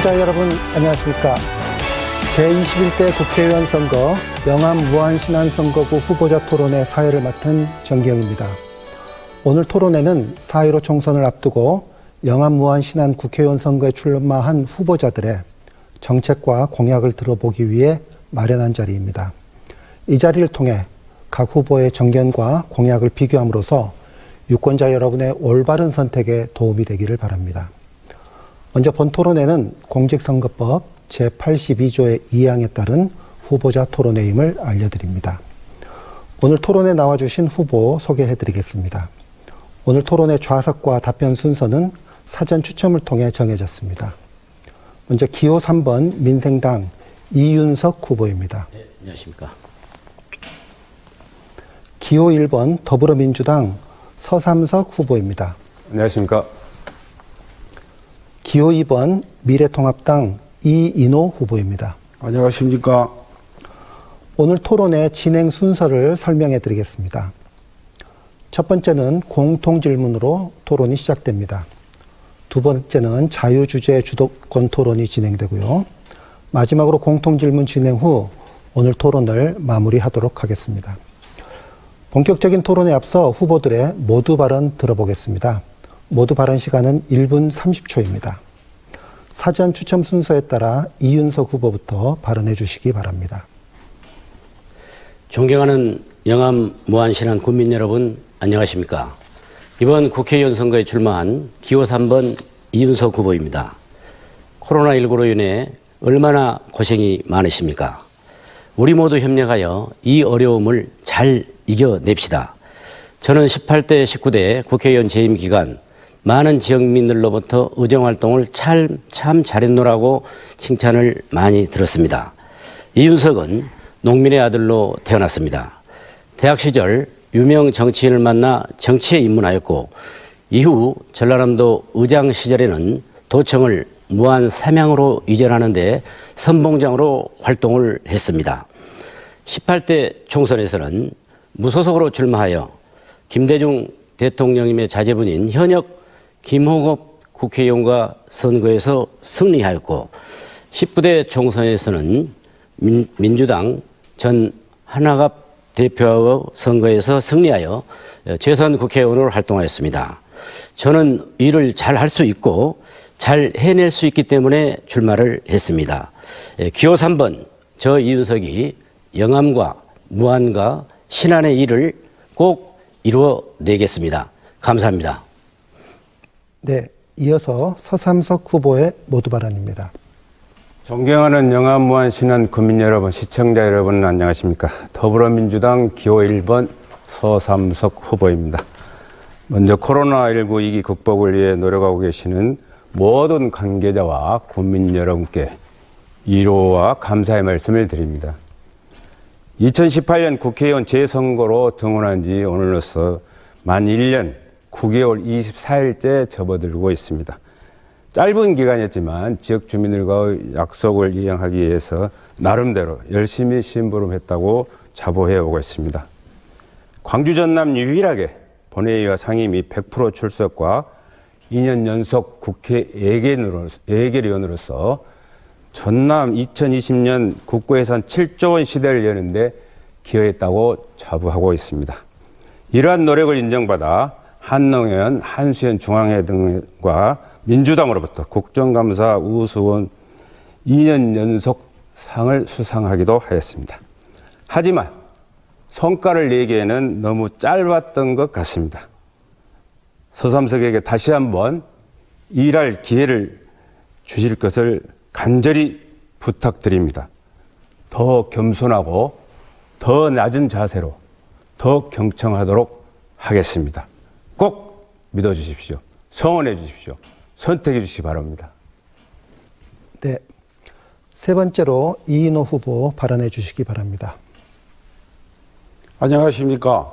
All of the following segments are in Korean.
시청자 여러분 안녕하십니까. 제21대 국회의원 선거 영암 무안신안선거구 후보자 토론회 사회를 맡은 정기영입니다. 오늘 토론회는 4.15 총선을 앞두고 영암 무안신안 국회의원 선거에 출마한 후보자들의 정책과 공약을 들어보기 위해 마련한 자리입니다. 이 자리를 통해 각 후보의 정견과 공약을 비교함으로써 유권자 여러분의 올바른 선택에 도움이 되기를 바랍니다. 먼저 본 토론회는 공직선거법 제82조의 2항에 따른 후보자 토론회임을 알려드립니다. 오늘 토론에 나와주신 후보 소개해드리겠습니다. 오늘 토론회 좌석과 답변 순서는 사전 추첨을 통해 정해졌습니다. 먼저 기호 3번 민생당 이윤석 후보입니다. 네, 안녕하십니까. 기호 1번 더불어민주당 서삼석 후보입니다. 안녕하십니까. 기호 2번 미래통합당 이인호 후보입니다. 안녕하십니까. 오늘 토론의 진행 순서를 설명해 드리겠습니다. 첫 번째는 공통질문으로 토론이 시작됩니다. 두 번째는 자유주제 주도권 토론이 진행되고요. 마지막으로 공통질문 진행 후 오늘 토론을 마무리하도록 하겠습니다. 본격적인 토론에 앞서 후보들의 모두 발언 들어보겠습니다. 모두 발언 시간은 1분 30초입니다. 사전 추첨 순서에 따라 이윤석 후보부터 발언해 주시기 바랍니다. 존경하는 영암 무안신안 국민 여러분 안녕하십니까. 이번 국회의원 선거에 출마한 기호 3번 이윤석 후보입니다. 코로나19로 인해 얼마나 고생이 많으십니까? 우리 모두 협력하여 이 어려움을 잘 이겨냅시다. 저는 18대, 19대 국회의원 재임 기간 많은 지역민들로부터 의정활동을 참 잘했노라고 칭찬을 많이 들었습니다. 이윤석은 농민의 아들로 태어났습니다. 대학 시절 유명 정치인을 만나 정치에 입문하였고 이후 전라남도 의장 시절에는 도청을 무안 삼양으로 이전하는 데 선봉장으로 활동을 했습니다. 18대 총선에서는 무소속으로 출마하여 김대중 대통령님의 자제분인 현역 김호급 국회의원과 선거에서 승리하였고 19대 총선에서는 민주당 전 한화갑 대표하고 선거에서 승리하여 재선 국회의원으로 활동하였습니다. 저는 일을 잘 할 수 있고 잘 해낼 수 있기 때문에 출마를 했습니다. 기호 3번 저 이윤석이 영암과 무안과 신안의 일을 꼭 이루어내겠습니다. 감사합니다. 네, 이어서 서삼석 후보의 모두 발언입니다. 존경하는 영암 무안신안 국민 여러분, 시청자 여러분 안녕하십니까. 더불어민주당 기호 1번 서삼석 후보입니다. 먼저 코로나19 위기 극복을 위해 노력하고 계시는 모든 관계자와 국민 여러분께 위로와 감사의 말씀을 드립니다. 2018년 국회의원 재선거로 등원한 지 오늘로써 만 1년 9개월 24일째 접어들고 있습니다. 짧은 기간이었지만 지역 주민들과의 약속을 이행하기 위해서 나름대로 열심히 심부름했다고 자부해 오고 있습니다. 광주 전남 유일하게 본회의와 상임위 100% 출석과 2년 연속 국회 예결위원으로서 전남 2020년 국고예산 7조 원 시대를 여는데 기여했다고 자부하고 있습니다. 이러한 노력을 인정받아 한농현, 한수현 중앙회 등과 민주당으로부터 국정감사 우수원 2년 연속 상을 수상하기도 하였습니다. 하지만 성과를 내기에는 너무 짧았던 것 같습니다. 서삼석에게 다시 한번 일할 기회를 주실 것을 간절히 부탁드립니다. 더 겸손하고 더 낮은 자세로 더 경청하도록 하겠습니다. 꼭 믿어주십시오. 성원해 주십시오. 선택해 주시기 바랍니다. 네, 세 번째로 이인호 후보 발언해 주시기 바랍니다. 안녕하십니까.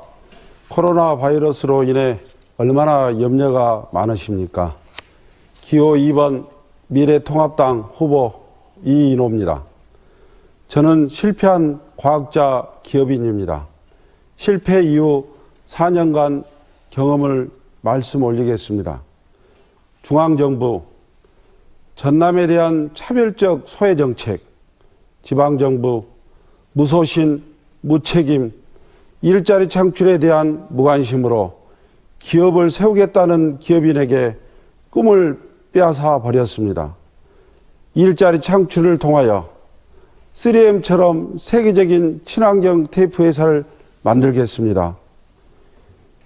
코로나 바이러스로 인해 얼마나 염려가 많으십니까? 기호 2번 미래통합당 후보 이인호입니다. 저는 실패한 과학자 기업인입니다. 실패 이후 4년간 경험을 말씀 올리겠습니다. 중앙정부, 전남에 대한 차별적 소외 정책, 지방정부, 무소신, 무책임, 일자리 창출에 대한 무관심으로 기업을 세우겠다는 기업인에게 꿈을 빼앗아 버렸습니다. 일자리 창출을 통하여 3M처럼 세계적인 친환경 테이프 회사를 만들겠습니다.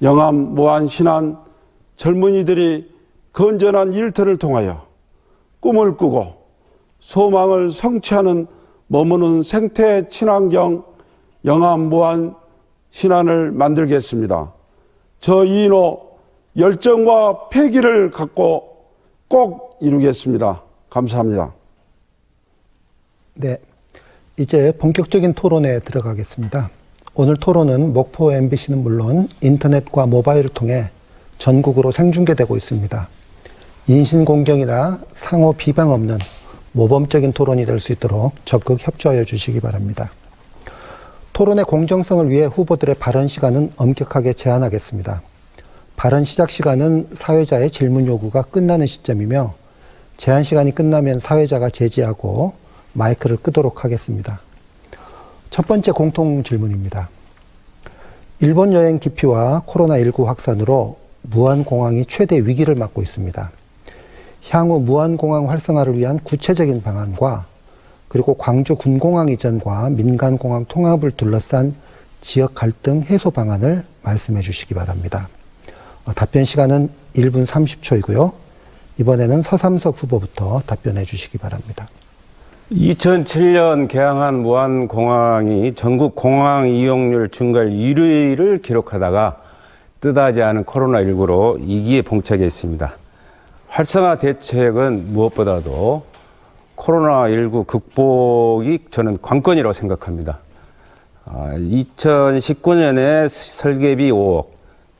영암, 무안, 신안 젊은이들이 건전한 일터를 통하여 꿈을 꾸고 소망을 성취하는 머무는 생태 친환경 영암, 무안, 신안을 만들겠습니다. 저 이인호 열정과 패기를 갖고 꼭 이루겠습니다. 감사합니다. 네, 이제 본격적인 토론에 들어가겠습니다. 오늘 토론은 목포 MBC는 물론 인터넷과 모바일을 통해 전국으로 생중계되고 있습니다. 인신공격이나 상호 비방 없는 모범적인 토론이 될 수 있도록 적극 협조하여 주시기 바랍니다. 토론의 공정성을 위해 후보들의 발언 시간은 엄격하게 제한하겠습니다. 발언 시작 시간은 사회자의 질문 요구가 끝나는 시점이며 제한 시간이 끝나면 사회자가 제지하고 마이크를 끄도록 하겠습니다. 첫 번째 공통 질문입니다. 일본 여행 기피와 코로나19 확산으로 무안공항이 최대 위기를 맞고 있습니다. 향후 무안공항 활성화를 위한 구체적인 방안과 그리고 광주 군공항 이전과 민간공항 통합을 둘러싼 지역 갈등 해소 방안을 말씀해 주시기 바랍니다. 답변 시간은 1분 30초이고요. 이번에는 서삼석 후보부터 답변해 주시기 바랍니다. 2007년 개항한 무안공항이 전국 공항 이용률 증가율 1위를 기록하다가 뜻하지 않은 코로나19로 2기에 봉착해 있습니다. 활성화 대책은 무엇보다도 코로나19 극복이 저는 관건이라고 생각합니다. 2019년에 설계비 5억,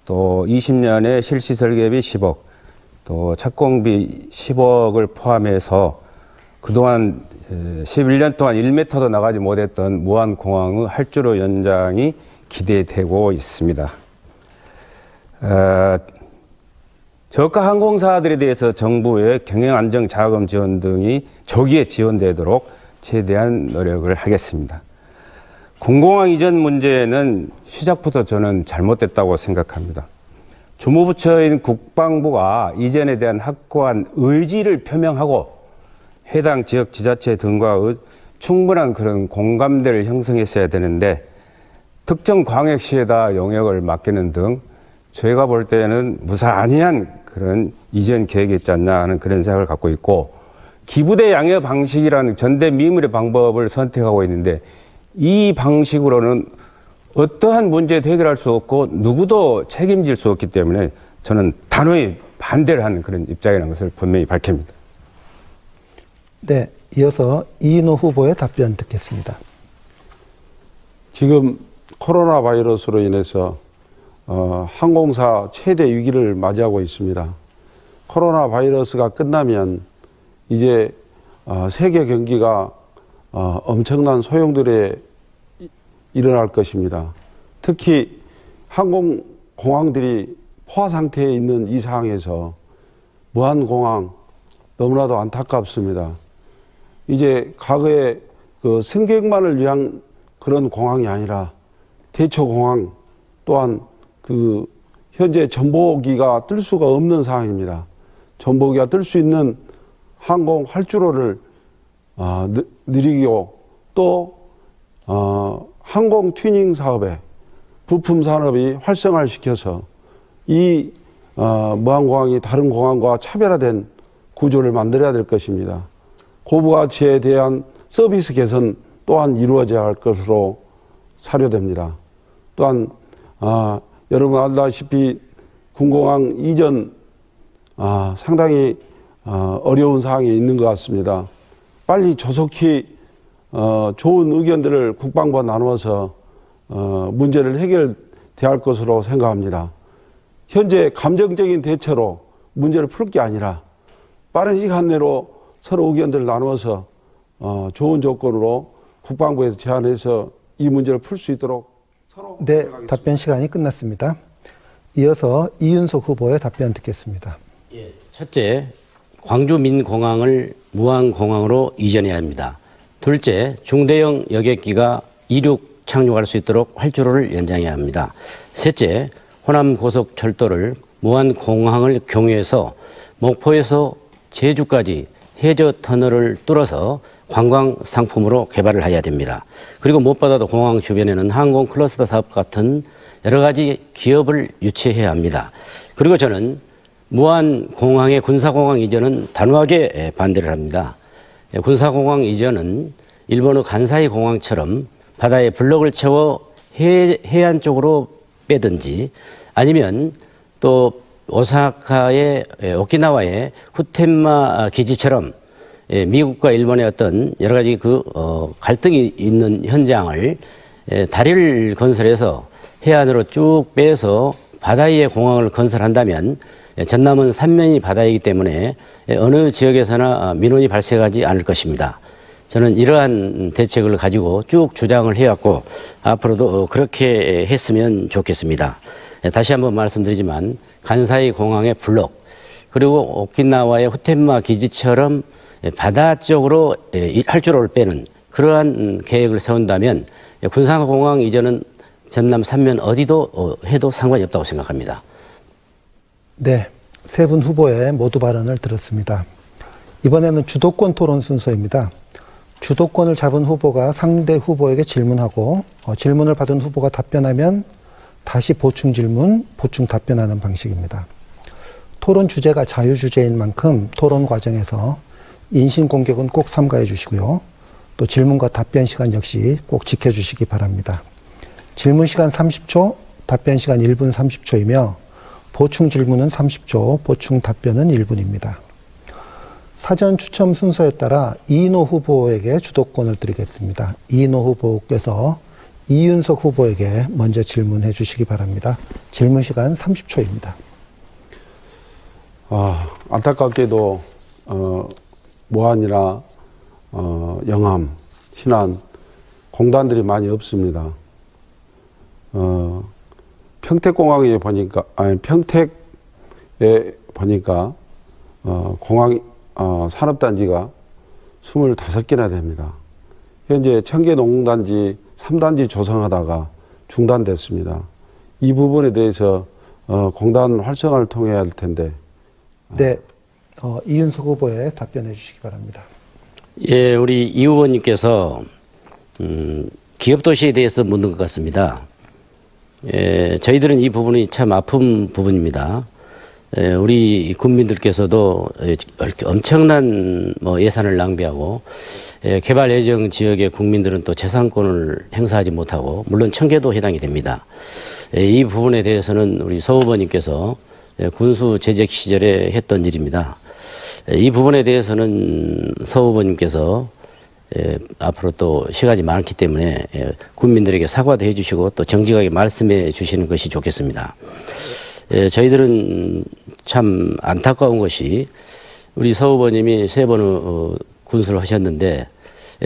또 20년에 실시 설계비 10억, 또 착공비 10억을 포함해서 그동안 11년 동안 1m도 나가지 못했던 무안공항의 활주로 연장이 기대되고 있습니다. 저가 항공사들에 대해서 정부의 경영안정자금 지원 등이 조기에 지원되도록 최대한 노력을 하겠습니다. 군공항 이전 문제는 시작부터 저는 잘못됐다고 생각합니다. 주무부처인 국방부가 이전에 대한 확고한 의지를 표명하고 해당 지역 지자체 등과의 충분한 그런 공감대를 형성했어야 되는데 특정 광역시에다 영역을 맡기는 등 저희가 볼 때는 무사안이한 그런 이전 계획이 있지 않나 하는 그런 생각을 갖고 있고 기부대 양해 방식이라는 전대미문의 방법을 선택하고 있는데 이 방식으로는 어떠한 문제도 해결할 수 없고 누구도 책임질 수 없기 때문에 저는 단호히 반대를 하는 그런 입장이라는 것을 분명히 밝힙니다. 네, 이어서 이인호 후보의 답변 듣겠습니다. 지금 코로나 바이러스로 인해서 항공사 최대 위기를 맞이하고 있습니다. 코로나 바이러스가 끝나면 이제 세계 경기가 엄청난 소용돌이에 일어날 것입니다. 특히 항공공항들이 포화 상태에 있는 이 상황에서 무안공항 너무나도 안타깝습니다. 이제 과거에 그 승객만을 위한 그런 공항이 아니라 대처공항 또한 그 현재 전보기가 뜰 수가 없는 상황입니다. 전보기가 뜰 수 있는 항공 활주로를 늘리고 또 항공 튜닝 사업에 부품 산업이 활성화를 시켜서 이 무안공항이 다른 공항과 차별화된 구조를 만들어야 될 것입니다. 고부가치에 대한 서비스 개선 또한 이루어져야 할 것으로 사료됩니다. 또한 여러분 알다시피 군공항 이전 상당히 어려운 상황에 있는 것 같습니다. 빨리 조속히 좋은 의견들을 국방부와 나누어서 문제를 해결돼야 할 것으로 생각합니다. 현재 감정적인 대처로 문제를 풀 게 아니라 빠른 시간 내로 서로 의견들을 나누어서 좋은 조건으로 국방부에서 제안해서 이 문제를 풀 수 있도록 서로 네, 노력하겠습니다. 답변 시간이 끝났습니다. 이어서 이윤석 후보의 답변 듣겠습니다. 첫째, 광주민공항을 무안공항으로 이전해야 합니다. 둘째, 중대형 여객기가 이륙 착륙할 수 있도록 활주로를 연장해야 합니다. 셋째, 호남 고속철도를 무안공항을 경유해서 목포에서 제주까지 해저 터널을 뚫어서 관광 상품으로 개발을 해야 됩니다. 그리고 무엇보다도 공항 주변에는 항공 클러스터 사업 같은 여러 가지 기업을 유치해야 합니다. 그리고 저는 무안공항의 군사공항 이전은 단호하게 반대를 합니다. 군사공항 이전은 일본의 간사이 공항처럼 바다에 블럭을 채워 해안 쪽으로 빼든지 아니면 또 오사카의 오키나와의 후텐마 기지처럼 미국과 일본의 어떤 여러 가지 갈등이 있는 현장을 다리를 건설해서 해안으로 쭉 빼서 바다 위에 공항을 건설한다면 전남은 삼면이 바다이기 때문에 어느 지역에서나 민원이 발생하지 않을 것입니다. 저는 이러한 대책을 가지고 쭉 주장을 해왔고 앞으로도 그렇게 했으면 좋겠습니다. 다시 한번 말씀드리지만 간사이 공항의 블록 그리고 오키나와의 후텐마 기지처럼 바다 쪽으로 활주로를 빼는 그러한 계획을 세운다면 군사공항 이전은 전남 삼면 어디도 해도 상관이 없다고 생각합니다. 네, 세 분 후보의 모두 발언을 들었습니다. 이번에는 주도권 토론 순서입니다. 주도권을 잡은 후보가 상대 후보에게 질문하고 질문을 받은 후보가 답변하면 다시 보충 질문, 보충 답변하는 방식입니다. 토론 주제가 자유주제인 만큼 토론 과정에서 인신공격은 꼭 삼가해 주시고요. 또 질문과 답변 시간 역시 꼭 지켜주시기 바랍니다. 질문 시간 30초, 답변 시간 1분 30초이며 보충 질문은 30초, 보충 답변은 1분입니다. 사전 추첨 순서에 따라 이인호 후보에게 주도권을 드리겠습니다. 이인호 후보께서 이윤석 후보에게 먼저 질문해 주시기 바랍니다. 질문 시간 30초입니다. 안타깝게도 모안이나 영암, 신안 공단들이 많이 없습니다. 평택공항에 보니까 평택에 보니까 공항 산업단지가 25개나 됩니다. 현재 청계농단지 3단지 조성하다가 중단됐습니다. 이 부분에 대해서 공단 활성화를 통해야 할 텐데. 네, 이윤석 후보에 답변해 주시기 바랍니다. 예, 우리 이 후보님께서 기업도시에 대해서 묻는 것 같습니다. 저희들은 이 부분이 참 아픈 부분입니다. 우리 국민들께서도 엄청난 예산을 낭비하고 개발 예정 지역의 국민들은 또 재산권을 행사하지 못하고 물론 청계도 해당이 됩니다. 이 부분에 대해서는 우리 서 후보님께서 군수 재직 시절에 했던 일입니다. 이 부분에 대해서는 서 후보님께서 앞으로 또 시간이 많기 때문에 국민들에게 사과도 해주시고 또 정직하게 말씀해 주시는 것이 좋겠습니다. 저희들은 참 안타까운 것이 우리 서 후보님이 세 번의 군수를 하셨는데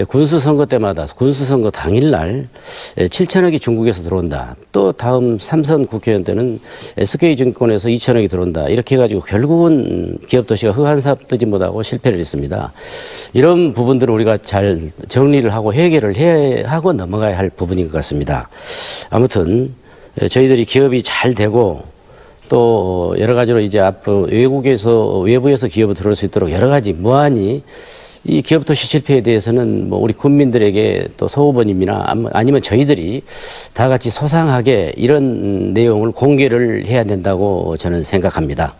군수선거 때마다 군수선거 당일날 7천억이 중국에서 들어온다. 또 다음 삼선 국회의원 때는 SK증권에서 2천억이 들어온다. 이렇게 해가지고 결국은 기업도시가 흑한삽 뜨지 못하고 실패를 했습니다. 이런 부분들을 우리가 잘 정리를 하고 해결을 하고 넘어가야 할 부분인 것 같습니다. 아무튼 저희들이 기업이 잘 되고 또 여러 가지로 이제 앞으로 외부에서 기업을 들어올 수 있도록 여러 가지 무한히 이 기업도시 실패에 대해서는 뭐 우리 국민들에게 또 서 후보님이나 아니면 저희들이 다 같이 소상하게 이런 내용을 공개를 해야 된다고 저는 생각합니다.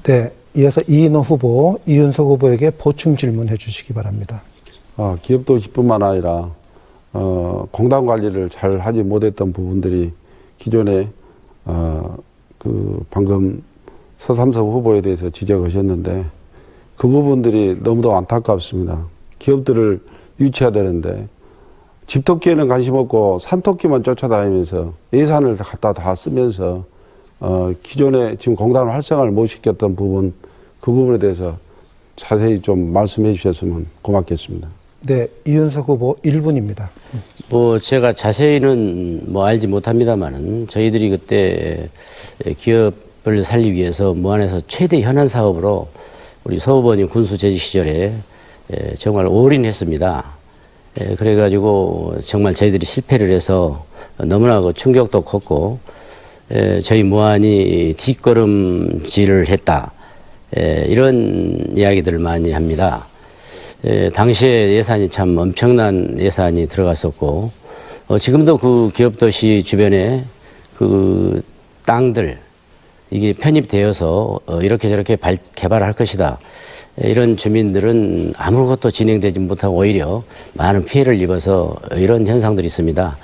네, 이어서 이인호 후보, 이윤석 후보에게 보충 질문해 주시기 바랍니다. 기업도시뿐만 아니라 공단 관리를 잘 하지 못했던 부분들이 기존에 방금 서삼석 후보에 대해서 지적하셨는데 그 부분들이 너무도 안타깝습니다. 기업들을 유치해야 되는데 집토끼에는 관심 없고 산토끼만 쫓아다니면서 예산을 갖다 다 쓰면서 기존에 지금 공단을 활성화를 못 시켰던 부분 그 부분에 대해서 자세히 좀 말씀해 주셨으면 고맙겠습니다. 네, 이윤석 후보 1분입니다. 제가 자세히는 알지 못합니다만은 저희들이 그때 기업 살리기 위해서 무안에서 최대 현안 사업으로 우리 서 후보님 군수 재직 시절에 정말 올인했습니다. 그래가지고 정말 저희들이 실패를 해서 너무나 그 충격도 컸고 저희 무안이 뒷걸음질을 했다. 이런 이야기들을 많이 합니다. 당시에 예산이 참 엄청난 예산이 들어갔었고 지금도 그 기업도시 주변에 그 땅들 이게 편입되어서 이렇게 저렇게 개발할 것이다. 이런 주민들은 아무것도 진행되지 못하고 오히려 많은 피해를 입어서 이런 현상들이 있습니다.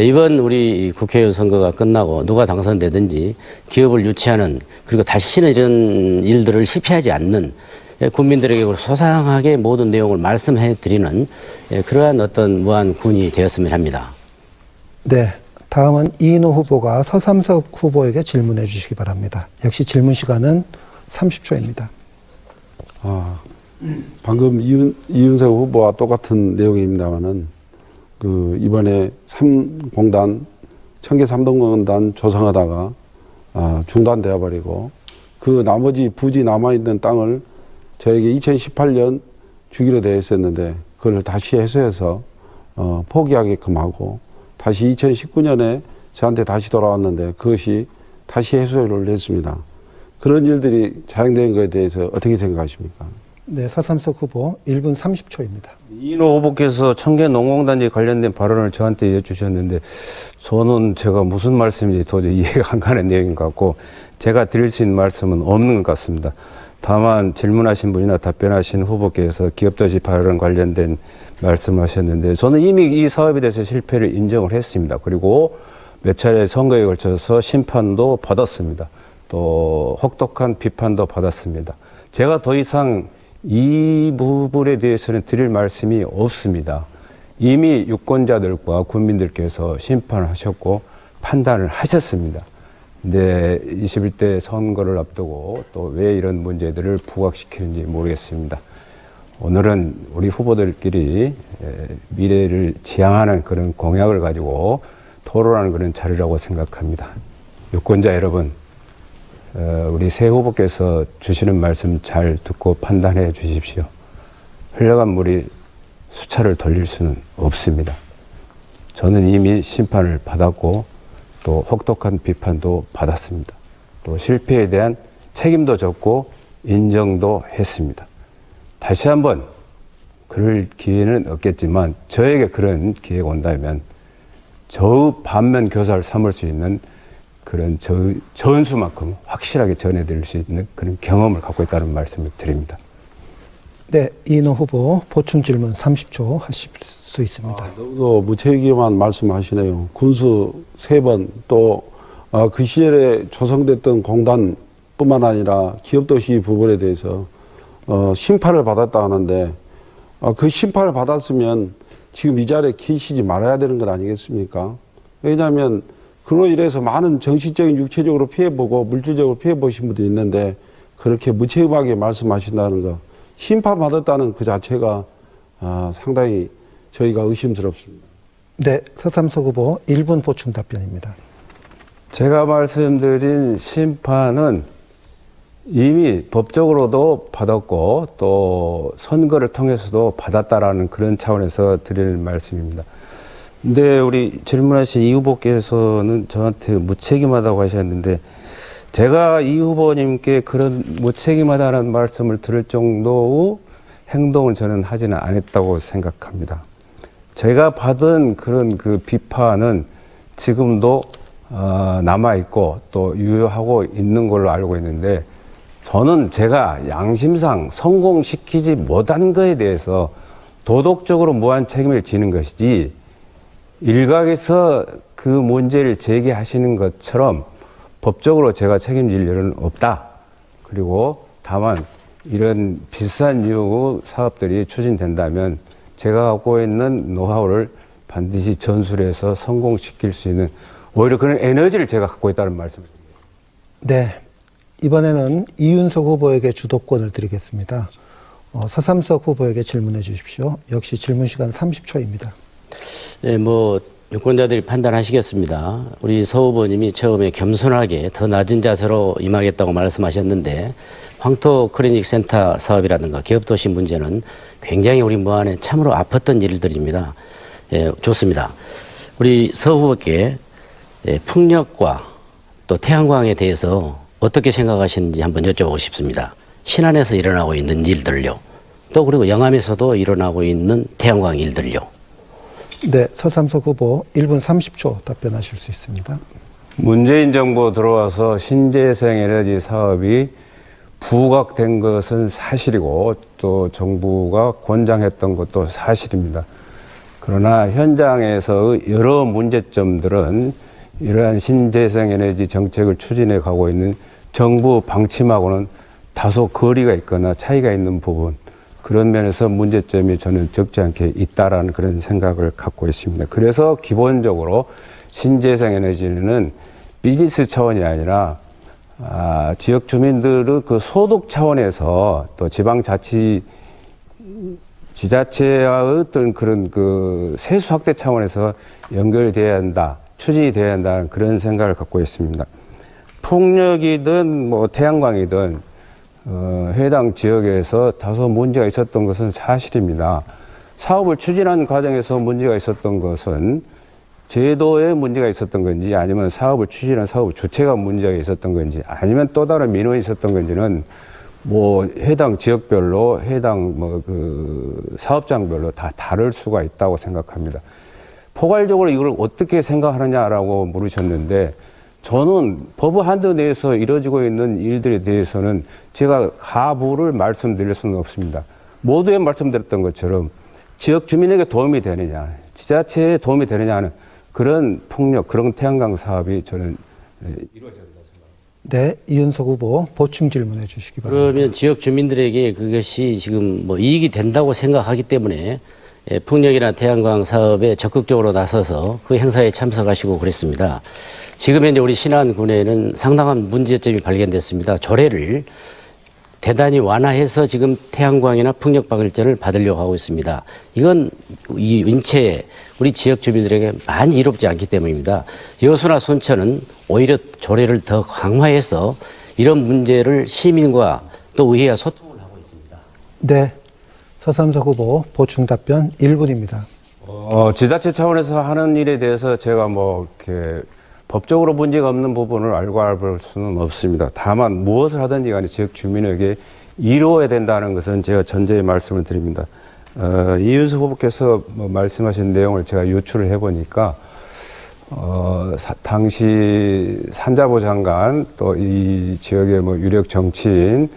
이번 우리 국회의원 선거가 끝나고 누가 당선되든지 기업을 유치하는 그리고 다시는 이런 일들을 실패하지 않는 국민들에게 소상하게 모든 내용을 말씀해 드리는 그러한 어떤 무안군이 되었으면 합니다. 네. 다음은 이인호 후보가 서삼석 후보에게 질문해 주시기 바랍니다. 역시 질문 시간은 30초입니다. 방금 이윤석 후보와 똑같은 내용입니다만은 이번에 청계 3동공단 조성하다가 중단되어 버리고 그 나머지 부지 남아있는 땅을 저에게 2018년 주기로 되어 있었는데 그걸 다시 해소해서 포기하게끔 하고 다시 2019년에 저한테 다시 돌아왔는데 그것이 다시 해소를 했습니다. 그런 일들이 자행된 것에 대해서 어떻게 생각하십니까? 네, 서삼석 후보 1분 30초입니다. 이인호 후보께서 청계 농공단지 관련된 발언을 저한테 여쭈셨는데 저는 제가 무슨 말씀인지 도저히 이해가 안 가는 내용인 것 같고 제가 드릴 수 있는 말씀은 없는 것 같습니다. 다만 질문하신 분이나 답변하신 후보께서 기업도시 발언 관련된 말씀하셨는데 저는 이미 이 사업에 대해서 실패를 인정을 했습니다. 그리고 몇 차례 선거에 걸쳐서 심판도 받았습니다. 또 혹독한 비판도 받았습니다. 제가 더 이상 이 부분에 대해서는 드릴 말씀이 없습니다. 이미 유권자들과 국민들께서 심판을 하셨고 판단을 하셨습니다. 근데 21대 선거를 앞두고 또 왜 이런 문제들을 부각시키는지 모르겠습니다. 오늘은 우리 후보들끼리 미래를 지향하는 그런 공약을 가지고 토론하는 그런 자리라고 생각합니다. 유권자 여러분, 우리 새 후보께서 주시는 말씀 잘 듣고 판단해 주십시오. 흘러간 물이 수차를 돌릴 수는 없습니다. 저는 이미 심판을 받았고 또 혹독한 비판도 받았습니다. 또 실패에 대한 책임도 졌고 인정도 했습니다. 다시 한번 그럴 기회는 없겠지만 저에게 그런 기회가 온다면 저 반면 교사를 삼을 수 있는 그런 전수만큼 확실하게 전해드릴 수 있는 그런 경험을 갖고 있다는 말씀을 드립니다. 네, 이인호 후보 보충 질문 30초 하실 수 있습니다. 너무도 무책임한 말씀하시네요. 군수 3번 또 그 시절에 조성됐던 공단뿐만 아니라 기업도시 부분에 대해서 심판을 받았다 하는데 그 심판을 받았으면 지금 이 자리에 계시지 말아야 되는 것 아니겠습니까? 왜냐하면 그로 인해서 많은 정신적인 육체적으로 피해보고 물질적으로 피해보신 분들이 있는데 그렇게 무책임하게 말씀하신다는 거 심판받았다는 그 자체가 상당히 저희가 의심스럽습니다. 네, 서삼석 후보 1분 보충 답변입니다. 제가 말씀드린 심판은 이미 법적으로도 받았고 또 선거를 통해서도 받았다라는 그런 차원에서 드릴 말씀입니다. 근데 우리 질문하신 이 후보께서는 저한테 무책임하다고 하셨는데 제가 이 후보님께 그런 무책임하다는 말씀을 들을 정도의 행동을 저는 하지는 않았다고 생각합니다. 제가 받은 그런 그 비판은 지금도 남아있고 또 유효하고 있는 걸로 알고 있는데 저는 제가 양심상 성공시키지 못한 것에 대해서 도덕적으로 무한 책임을 지는 것이지 일각에서 그 문제를 제기하시는 것처럼 법적으로 제가 책임질 일은 없다. 그리고 다만 이런 비슷한 유의 사업들이 추진된다면 제가 갖고 있는 노하우를 반드시 전술해서 성공시킬 수 있는 오히려 그런 에너지를 제가 갖고 있다는 말씀을 드립니다. 네, 이번에는 이윤석 후보에게 주도권을 드리겠습니다. 서삼석 후보에게 질문해 주십시오. 역시 질문 시간 30초입니다. 네, 유권자들이 판단하시겠습니다. 우리 서 후보님이 처음에 겸손하게 더 낮은 자세로 임하겠다고 말씀하셨는데 황토 클리닉 센터 사업이라든가 기업도시 문제는 굉장히 우리 무안에 참으로 아팠던 일들입니다. 예, 좋습니다. 우리 서 후보께 풍력과 또 태양광에 대해서 어떻게 생각하시는지 한번 여쭤보고 싶습니다. 신안에서 일어나고 있는 일들요. 또 그리고 영암에서도 일어나고 있는 태양광 일들요. 네, 서삼석 후보 1분 30초 답변하실 수 있습니다. 문재인 정부 들어와서 신재생 에너지 사업이 부각된 것은 사실이고 또 정부가 권장했던 것도 사실입니다. 그러나 현장에서 여러 문제점들은 이러한 신재생 에너지 정책을 추진해 가고 있는 정부 방침하고는 다소 거리가 있거나 차이가 있는 부분, 그런 면에서 문제점이 저는 적지 않게 있다라는 그런 생각을 갖고 있습니다. 그래서 기본적으로 신재생 에너지는 비즈니스 차원이 아니라 지역 주민들의 그 소득 차원에서 또 지자체와의 어떤 그런 그 세수 확대 차원에서 연결돼야 한다, 추진이 돼야 한다는 그런 생각을 갖고 있습니다. 풍력이든 뭐 태양광이든 해당 지역에서 다소 문제가 있었던 것은 사실입니다. 사업을 추진하는 과정에서 문제가 있었던 것은 제도에 문제가 있었던 건지 아니면 사업을 추진한 사업 주체가 문제가 있었던 건지 아니면 또 다른 민원이 있었던 건지는 뭐 해당 지역별로 해당 사업장별로 다 다를 수가 있다고 생각합니다. 포괄적으로 이걸 어떻게 생각하느냐라고 물으셨는데 저는 법 한도 내에서 이루어지고 있는 일들에 대해서는 제가 가부를 말씀드릴 수는 없습니다. 모두에 말씀드렸던 것처럼 지역 주민에게 도움이 되느냐, 지자체에 도움이 되느냐 하는 그런 풍력, 그런 태양광 사업이 저는 이루어져야 된다고 생각합니다. 네, 이윤석 후보 보충 질문해 주시기 바랍니다. 그러면 지역 주민들에게 그것이 지금 뭐 이익이 된다고 생각하기 때문에 풍력이나 태양광 사업에 적극적으로 나서서 그 행사에 참석하시고 그랬습니다. 지금 현재 우리 신안군에는 상당한 문제점이 발견됐습니다. 조례를 대단히 완화해서 지금 태양광이나 풍력 발전을 받으려고 하고 있습니다. 이건 이 인체 우리 지역 주민들에게 많이 이롭지 않기 때문입니다. 여수나 순천은 오히려 조례를 더 강화해서 이런 문제를 시민과 또 의회와 소통을 하고 있습니다. 네, 서삼석 후보 보충 답변 1분입니다. 지자체 차원에서 하는 일에 대해서 제가 뭐 이렇게 법적으로 문제가 없는 부분을 알고 수는 없습니다. 다만 무엇을 하든지 간에 지역 주민에게 이루어야 된다는 것은 제가 전제의 말씀을 드립니다. 이윤수 후보께서 말씀하신 내용을 제가 유출을 해보니까 당시 산자부 장관 또 이 지역의 뭐 유력 정치인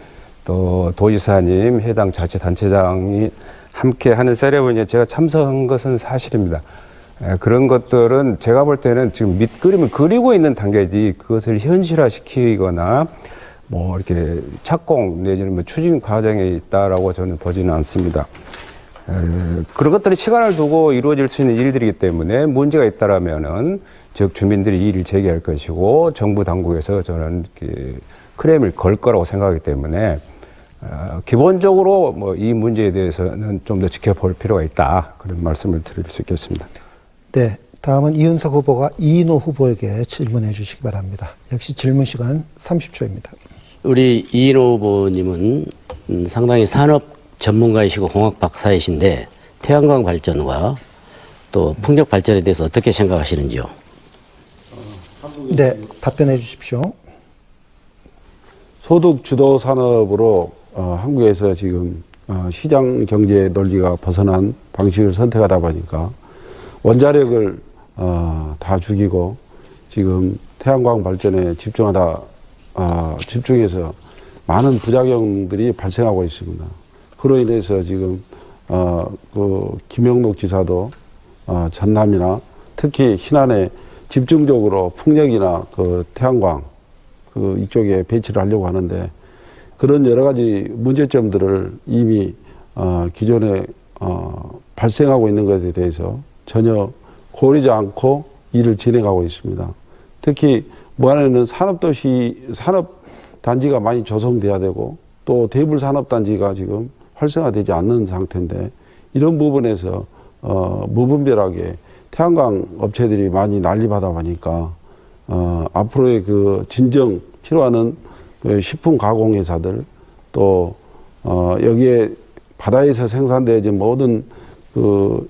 또 도지사님 해당 자치단체장이 함께 하는 세레모니에 제가 참석한 것은 사실입니다. 그런 것들은 제가 볼 때는 지금 밑그림을 그리고 있는 단계지 그것을 현실화시키거나 뭐 이렇게 착공 내지는 뭐 추진 과정에 있다라고 저는 보지는 않습니다. 그런 것들이 시간을 두고 이루어질 수 있는 일들이기 때문에 문제가 있다라면은 지역 주민들이 이의를 제기할 것이고 정부 당국에서 저는 크레임을 걸 거라고 생각하기 때문에 기본적으로 뭐 이 문제에 대해서는 좀 더 지켜볼 필요가 있다 그런 말씀을 드릴 수 있겠습니다. 네, 다음은 이윤석 후보가 이인호 후보에게 질문해 주시기 바랍니다. 역시 질문 시간 30초입니다. 우리 이인호 후보님은 상당히 산업 전문가이시고 공학 박사이신데 태양광 발전과 또 풍력 발전에 대해서 어떻게 생각하시는지요? 네, 답변해 주십시오. 소득 주도 산업으로 한국에서 지금 시장 경제 논리가 벗어난 방식을 선택하다 보니까 원자력을 다 죽이고 지금 태양광 발전에 집중해서 많은 부작용들이 발생하고 있습니다. 그로 인해서 지금 그 김영록 지사도 전남이나 특히 신안에 집중적으로 풍력이나 그 태양광 그 이쪽에 배치를 하려고 하는데 그런 여러 가지 문제점들을 이미 기존에 발생하고 있는 것에 대해서 전혀 고리지 않고 일을 진행하고 있습니다. 특히 무안에는 산업단지가 많이 조성돼야 되고 또 대불산업단지가 지금 활성화되지 않는 상태인데 이런 부분에서 무분별하게 태양광 업체들이 많이 난리받아 보니까 앞으로의 그 진정 필요하는 그 식품 가공 회사들 또 여기에 바다에서 생산되어진 모든 그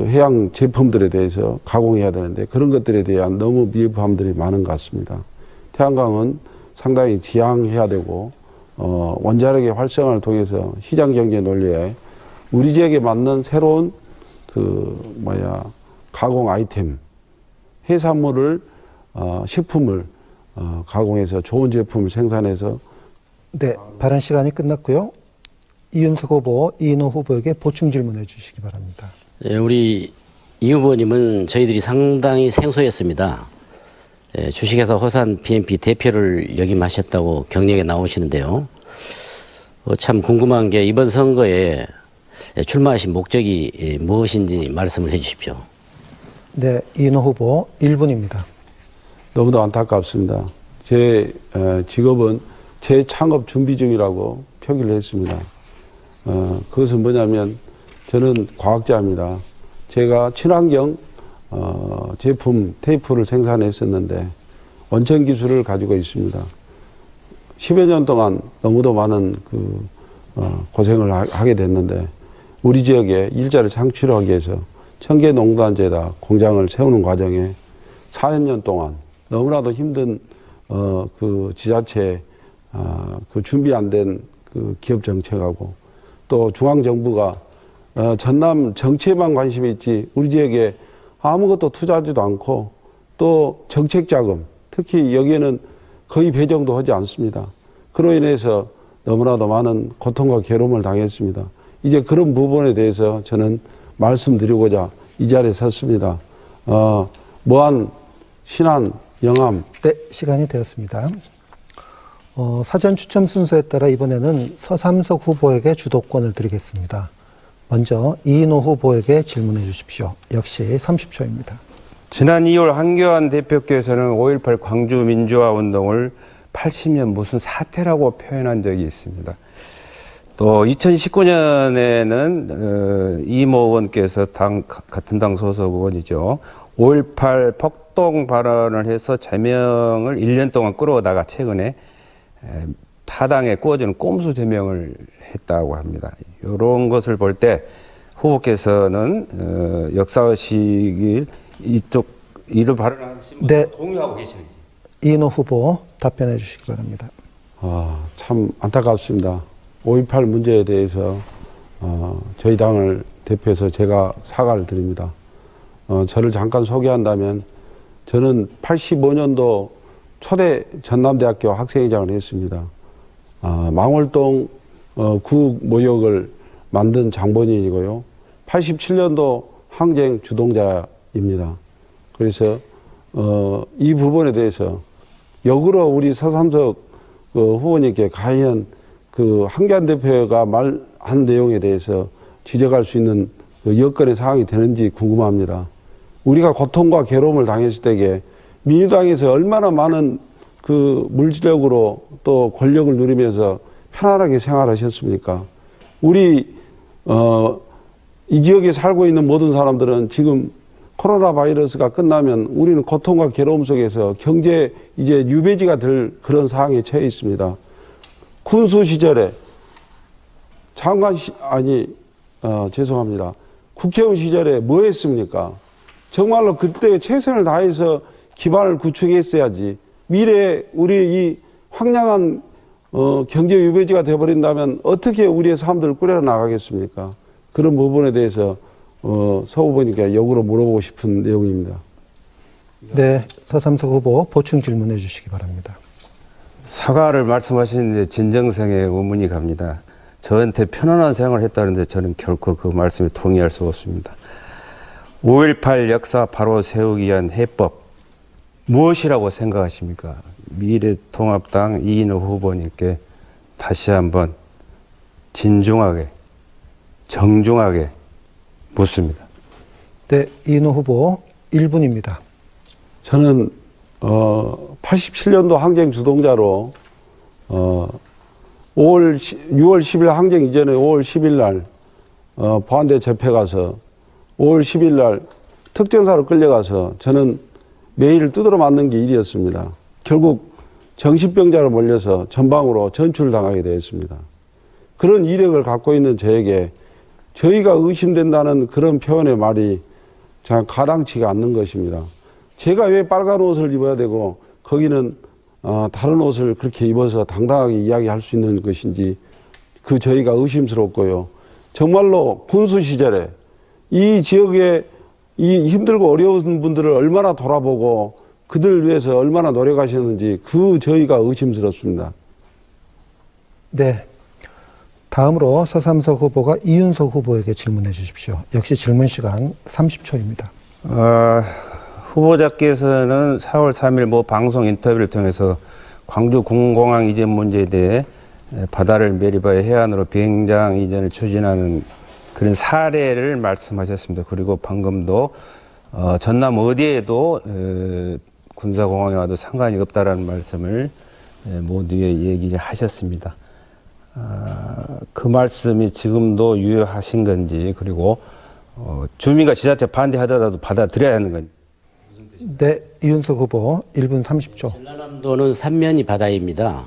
해양 제품들에 대해서 가공해야 되는데 그런 것들에 대한 너무 미흡함들이 많은 것 같습니다. 태양광은 상당히 지양해야 되고 원자력의 활성화를 통해서 시장 경제 논리에 우리 지역에 맞는 새로운 가공 아이템 해산물을 식품을 가공해서 좋은 제품을 생산해서 네, 발언 시간이 끝났고요. 이윤석 후보, 이인호 후보에게 보충 질문해 주시기 바랍니다. 예, 우리 이 후보님은 저희들이 상당히 생소했습니다. 예, 주식회사 호산 BNP 대표를 역임하셨다고 경력에 나오시는데요. 참 궁금한 게 이번 선거에 출마하신 목적이 무엇인지 말씀을 해 주십시오. 네, 이인호 후보 1분입니다. 너무도 안타깝습니다. 제 직업은 재창업 준비 중이라고 표기를 했습니다. 그것은 뭐냐면 저는 과학자입니다. 제가 친환경 제품 테이프를 생산했었는데 원천 기술을 가지고 있습니다. 10여 년 동안 너무도 많은 고생을 하게 됐는데 우리 지역에 일자리를 창출하기 위해서 청계농단지에다 공장을 세우는 과정에 4년 동안 너무나도 힘든 그 지자체 그 준비 안 된 그 기업 정책하고 또 중앙 정부가 전남 정치에만 관심이 있지 우리 지역에 아무것도 투자하지도 않고 또 정책 자금 특히 여기에는 거의 배정도 하지 않습니다. 그로 인해서 너무나도 많은 고통과 괴로움을 당했습니다. 이제 그런 부분에 대해서 저는 말씀드리고자 이 자리에 섰습니다. 무한, 신안, 영암. 네, 시간이 되었습니다. 사전 추첨 순서에 따라 이번에는 서삼석 후보에게 주도권을 드리겠습니다. 먼저 이인호 후보에게 질문해 주십시오. 역시 30초입니다. 지난 2월 한교안 대표께서는 5.18 광주 민주화 운동을 80년 무슨 사태라고 표현한 적이 있습니다. 또 2019년에는 이모 의원께서 같은 당 소속 의원이죠. 5.18 폭동 발언을 해서 제명을 1년 동안 끌어오다가 최근에 타당에 꾸어지는 꼼수 제명을 했다고 합니다. 이런 것을 볼 때 후보께서는 역사의식을 이를 발언하신 네. 분과 공유하고 계시는지. 이인호 후보 답변해 주시기 바랍니다. 참 안타깝습니다. 5.18 문제에 대해서 저희 당을 대표해서 제가 사과를 드립니다. 저를 잠깐 소개한다면 저는 85년도 초대 전남대학교 학생회장을 했습니다. 망월동 구 모욕을 만든 장본인이고요. 87년도 항쟁 주동자입니다. 그래서 이 부분에 대해서 역으로 우리 서삼석 후보님께 과연 그 한교안 대표가 말한 내용에 대해서 지적할 수 있는 여건의 사항이 되는지 궁금합니다. 우리가 고통과 괴로움을 당했을 때에 민주당에서 얼마나 많은 그 물질적으로 또 권력을 누리면서 편안하게 생활하셨습니까? 우리 이 지역에 살고 있는 모든 사람들은 지금 코로나 바이러스가 끝나면 우리는 고통과 괴로움 속에서 경제 이제 유배지가 될 그런 상황에 처해 있습니다. 군수 시절에 죄송합니다. 국회의원 시절에 뭐 했습니까? 정말로 그때 최선을 다해서 기반을 구축했어야지. 미래에 우리 이 황량한 경제 유배지가 되어버린다면 어떻게 우리의 삶들을 꾸려 나가겠습니까? 그런 부분에 대해서 서 후보님께 역으로 물어보고 싶은 내용입니다. 네, 서삼석 후보 보충 질문해 주시기 바랍니다. 사과를 말씀하시는데 진정성에 의문이 갑니다. 저한테 편안한 생활을 했다는데 저는 결코 그 말씀에 동의할 수 없습니다. 5.18 역사 바로 세우기 위한 해법 무엇이라고 생각하십니까? 미래통합당 이인호 후보님께 다시 한번 진중하게 정중하게 묻습니다. 네, 이인호 후보 1분입니다. 저는 87년도 항쟁 주동자로 6월 10일 항쟁 이전에 5월 10일 날 보안대 집회 가서 5월 10일 날 특전사로 끌려가서 저는 매일 두드러 맞는 게 일이었습니다. 결국 정신병자로 몰려서 전방으로 전출당하게 되었습니다. 그런 이력을 갖고 있는 저에게 저희가 의심된다는 그런 표현의 말이 참 가당치가 않는 것입니다. 제가 왜 빨간 옷을 입어야 되고 거기는 다른 옷을 그렇게 입어서 당당하게 이야기할 수 있는 것인지 그 저희가 의심스럽고요. 정말로 군수 시절에 이 지역에 이 힘들고 어려운 분들을 얼마나 돌아보고 그들 위해서 얼마나 노력하셨는지 그 저희가 의심스럽습니다. 네. 다음으로 서삼석 후보가 이윤석 후보에게 질문해 주십시오. 역시 질문 시간 30초입니다. 후보자께서는 4월 3일 모 방송 인터뷰를 통해서 광주 군공항 이전 문제에 대해 바다를 매립하여 해안으로 비행장 이전을 추진하는 그런 사례를 말씀하셨습니다. 그리고 방금도 전남 어디에도 군사공항에 와도 상관이 없다라는 말씀을 모두에 얘기를 하셨습니다. 그 말씀이 지금도 유효하신 건지, 그리고 주민과 지자체 반대하더라도 받아들여야 하는 건지. 네, 이윤석 후보 1분 30초. 전라남도는 삼면이 바다입니다.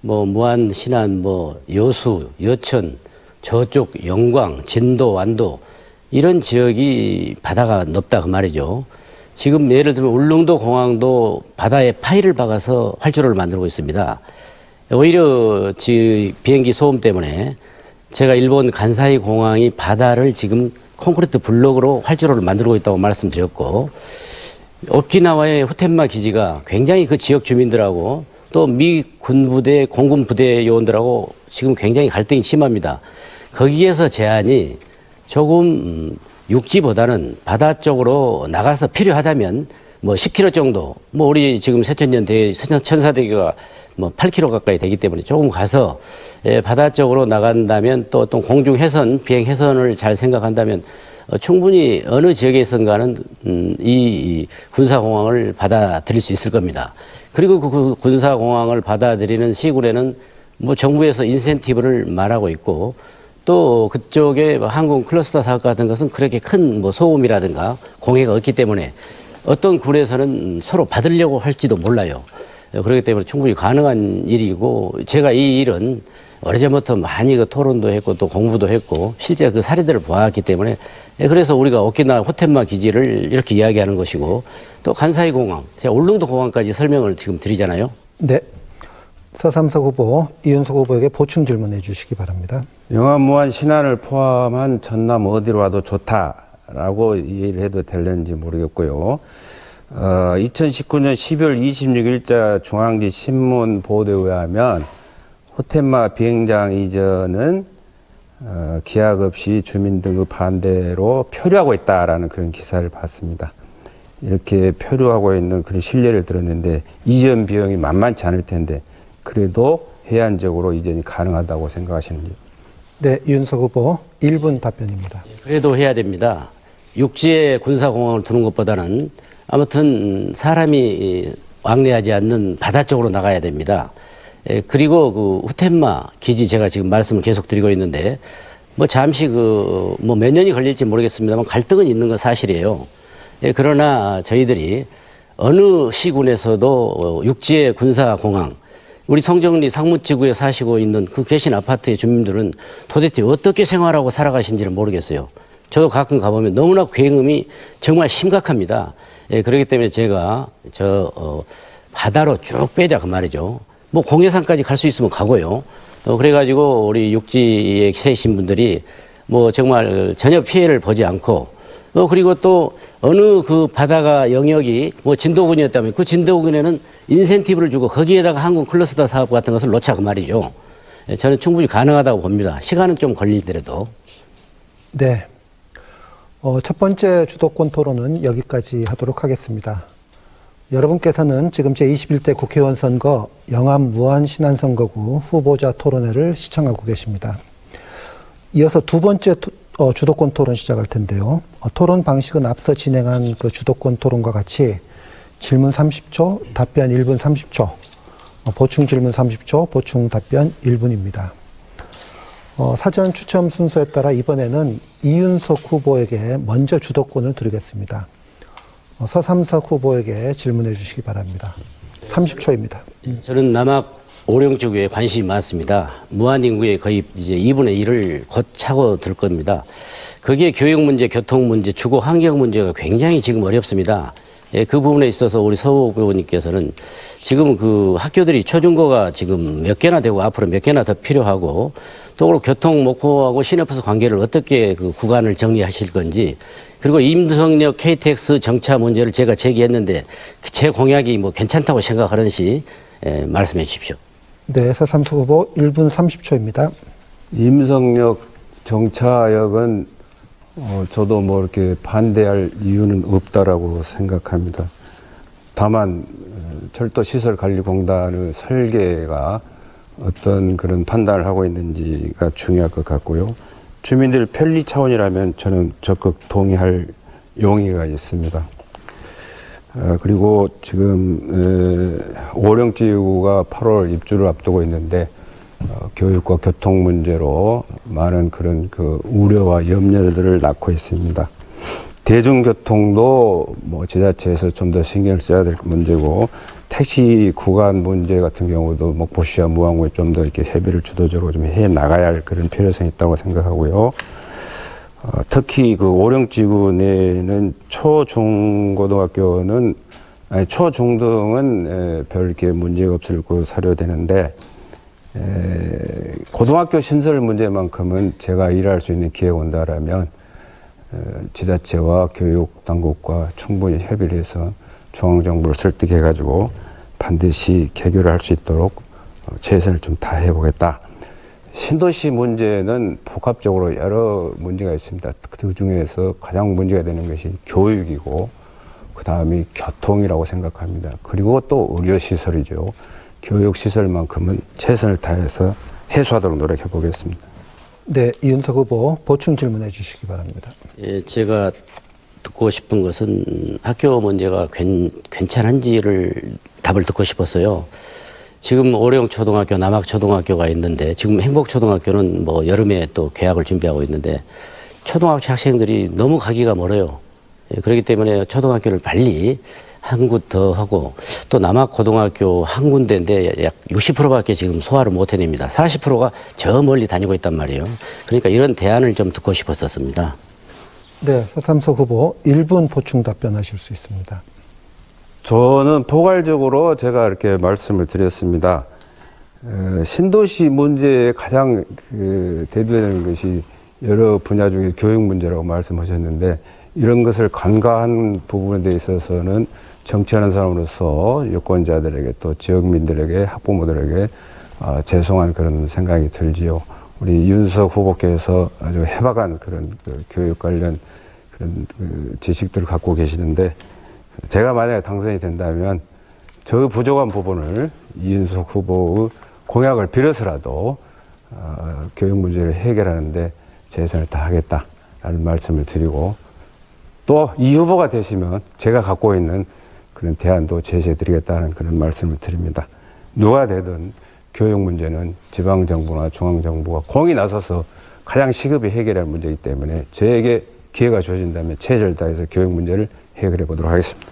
뭐 무안, 신안, 뭐 여수, 여천, 저쪽 영광, 진도, 완도 이런 지역이 바다가 높다 그 말이죠. 지금 예를 들면 울릉도 공항도 바다에 파이를 박아서 활주로를 만들고 있습니다. 오히려 비행기 소음 때문에 제가 일본 간사이 공항이 바다를 지금 콘크리트 블록으로 활주로를 만들고 있다고 말씀드렸고, 오키나와의 후텐마 기지가 굉장히 그 지역 주민들하고 또 미 군부대, 공군 부대 요원들하고 지금 굉장히 갈등이 심합니다. 거기에서 제안이 조금 육지보다는 바다 쪽으로 나가서 필요하다면 뭐 10km 정도, 뭐 우리 지금 천사대교가 뭐 8km 가까이 되기 때문에 조금 가서 바다 쪽으로 나간다면 또 어떤 공중 해선, 비행 해선을 잘 생각한다면 충분히 어느 지역에선가는 이 군사공항을 받아들일 수 있을 겁니다. 그리고 그 군사공항을 받아들이는 시군에는 뭐 정부에서 인센티브를 말하고 있고, 또 그쪽에 항공 클러스터 사업 같은 것은 그렇게 큰 뭐 소음이라든가 공해가 없기 때문에 어떤 군에서는 서로 받으려고 할지도 몰라요. 그렇기 때문에 충분히 가능한 일이고, 제가 이 일은 오래전부터 많이 그 토론도 했고 또 공부도 했고 실제 그 사례들을 보았기 때문에, 그래서 우리가 오키나와 호텐마 기지를 이렇게 이야기하는 것이고, 또 간사이 공항, 제가 울릉도 공항까지 설명을 지금 드리잖아요. 네. 서삼석 후보, 이윤석 후보에게 보충 질문해 주시기 바랍니다. 영암, 무안, 신안을 포함한 전남 어디로 와도 좋다라고 이해를 해도 될는지 모르겠고요. 2019년 12월 26일자 중앙지 신문 보도에 의하면 호텐마 비행장 이전은 기약 없이 주민 등의 반대로 표류하고 있다라는 그런 기사를 봤습니다. 이렇게 표류하고 있는 그런 신뢰를 들었는데 이전 비용이 만만치 않을 텐데 그래도 해안적으로 이전이 가능하다고 생각하시는지. 네, 이윤석 후보 1분 답변입니다. 그래도 해야 됩니다. 육지에 군사공항을 두는 것보다는 아무튼 사람이 왕래하지 않는 바다 쪽으로 나가야 됩니다. 그리고 그 후텐마 기지 제가 지금 말씀을 계속 드리고 있는데, 뭐 잠시 뭐 몇 년이 걸릴지 모르겠습니다만 갈등은 있는 건 사실이에요. 그러나 저희들이 어느 시군에서도 육지의 군사공항, 우리 성정리 상무지구에 사시고 있는 그 계신 아파트의 주민들은 도대체 어떻게 생활하고 살아가신지를 모르겠어요. 저도 가끔 가보면 너무나 굉음이 정말 심각합니다. 그렇기 때문에 제가 바다로 쭉 빼자 그 말이죠. 뭐 공해상까지 갈 수 있으면 가고요. 그래가지고 우리 육지에 계신 분들이 뭐 정말 전혀 피해를 보지 않고, 그리고 또 어느 그 바다가 영역이 뭐 진도군이었다면 그 진도군에는 인센티브를 주고 거기에다가 항공 클러스터 사업 같은 것을 놓자 그 말이죠. 저는 충분히 가능하다고 봅니다. 시간은 좀 걸리더라도. 네. 첫 번째 주도권 토론은 여기까지 하도록 하겠습니다. 여러분께서는 지금 제21대 국회의원 선거 영암 무안 신안 선거구 후보자 토론회를 시청하고 계십니다. 이어서 두 번째 주도권 토론 시작할 텐데요. 토론 방식은 앞서 진행한 그 주도권 토론과 같이 질문 30초, 답변 1분 30초, 보충 질문 30초, 보충 답변 1분입니다. 사전 추첨 순서에 따라 이번에는 이윤석 후보에게 먼저 주도권을 드리겠습니다. 서삼석 후보에게 질문해 주시기 바랍니다. 30초입니다. 저는 남학 오령 지구에 관심이 많습니다. 무한인구의 거의 이제 2분의 1을 곧 차고 들 겁니다. 거기에 교육 문제, 교통 문제, 주거 환경 문제가 굉장히 지금 어렵습니다. 예, 그 부분에 있어서 우리 서 후보님께서는 지금 그 학교들이 초중고가 지금 몇 개나 되고 앞으로 몇 개나 더 필요하고 또 그리고 교통 목포하고 시내버스 관계를 어떻게 그 구간을 정리하실 건지 그리고 임성역 KTX 정차 문제를 제가 제기했는데 제 공약이 뭐 괜찮다고 생각하는지 말씀해 주십시오. 네, 서삼석 후보 1분 30초입니다. 임성역 정차역은 저도 뭐 이렇게 반대할 이유는 없다라고 생각합니다. 다만 철도시설관리공단의 설계가 어떤 그런 판단을 하고 있는지가 중요할 것 같고요. 주민들 편리 차원이라면 저는 적극 동의할 용의가 있습니다. 그리고 지금 오령지구가 8월 입주를 앞두고 있는데 교육과 교통 문제로 많은 그런 그 우려와 염려들을 낳고 있습니다. 대중교통도 뭐 지자체에서 좀 더 신경을 써야 될 문제고 택시 구간 문제 같은 경우도 목포시와 무안구에 좀 더 이렇게 협의를 주도적으로 좀 해 나가야 할 그런 필요성이 있다고 생각하고요. 특히 그 오령지구 내에는 초중고등학교는 아니 초중등은 별 이렇게 문제가 없을 것으로 사료되는데 고등학교 신설 문제만큼은 제가 일할 수 있는 기회가 온다라면 지자체와 교육 당국과 충분히 협의를 해서 중앙정부를 설득해가지고 반드시 개교를 할 수 있도록 최선을 좀 다해 보겠다. 신도시 문제는 복합적으로 여러 문제가 있습니다. 그 중에서 가장 문제가 되는 것이 교육이고 그 다음이 교통이라고 생각합니다. 그리고 또 의료시설이죠. 교육시설만큼은 최선을 다해서 해소하도록 노력해 보겠습니다. 네, 이윤석 후보 보충 질문해 주시기 바랍니다. 예, 제가 듣고 싶은 것은 학교 문제가 괜찮은지를 답을 듣고 싶었어요. 지금 오령초등학교, 남학초등학교가 있는데 지금 행복초등학교는 뭐 여름에 또 개학을 준비하고 있는데 초등학교 학생들이 너무 가기가 멀어요. 예, 그렇기 때문에 초등학교를 빨리 한 곳 더 하고 또 남학고등학교 한 군데인데 약 60%밖에 지금 소화를 못 해냅니다. 40%가 저 멀리 다니고 있단 말이에요. 그러니까 이런 대안을 좀 듣고 싶었었습니다. 네, 서삼석 후보 1분 보충 답변하실 수 있습니다. 저는 포괄적으로 제가 이렇게 말씀을 드렸습니다. 신도시 문제에 가장 대두되는 것이 여러 분야 중에 교육 문제라고 말씀하셨는데 이런 것을 간과한 부분에 대해 있어서는 정치하는 사람으로서 유권자들에게 또 지역민들에게 학부모들에게 죄송한 그런 생각이 들지요. 우리 윤석 후보께서 아주 해박한 그런 교육 관련 그런 지식들을 갖고 계시는데 제가 만약에 당선이 된다면 저 부족한 부분을 이윤석 후보의 공약을 빌어서라도 교육 문제를 해결하는데 최선을 다하겠다라는 말씀을 드리고 또 이 후보가 되시면 제가 갖고 있는 그런 대안도 제시해드리겠다는 그런 말씀을 드립니다. 누가 되든 교육 문제는 지방정부나 중앙정부가 공이 나서서 가장 시급히 해결할 문제이기 때문에 저에게 기회가 주어진다면 최선을 다해서 교육 문제를 해결해 보도록 하겠습니다.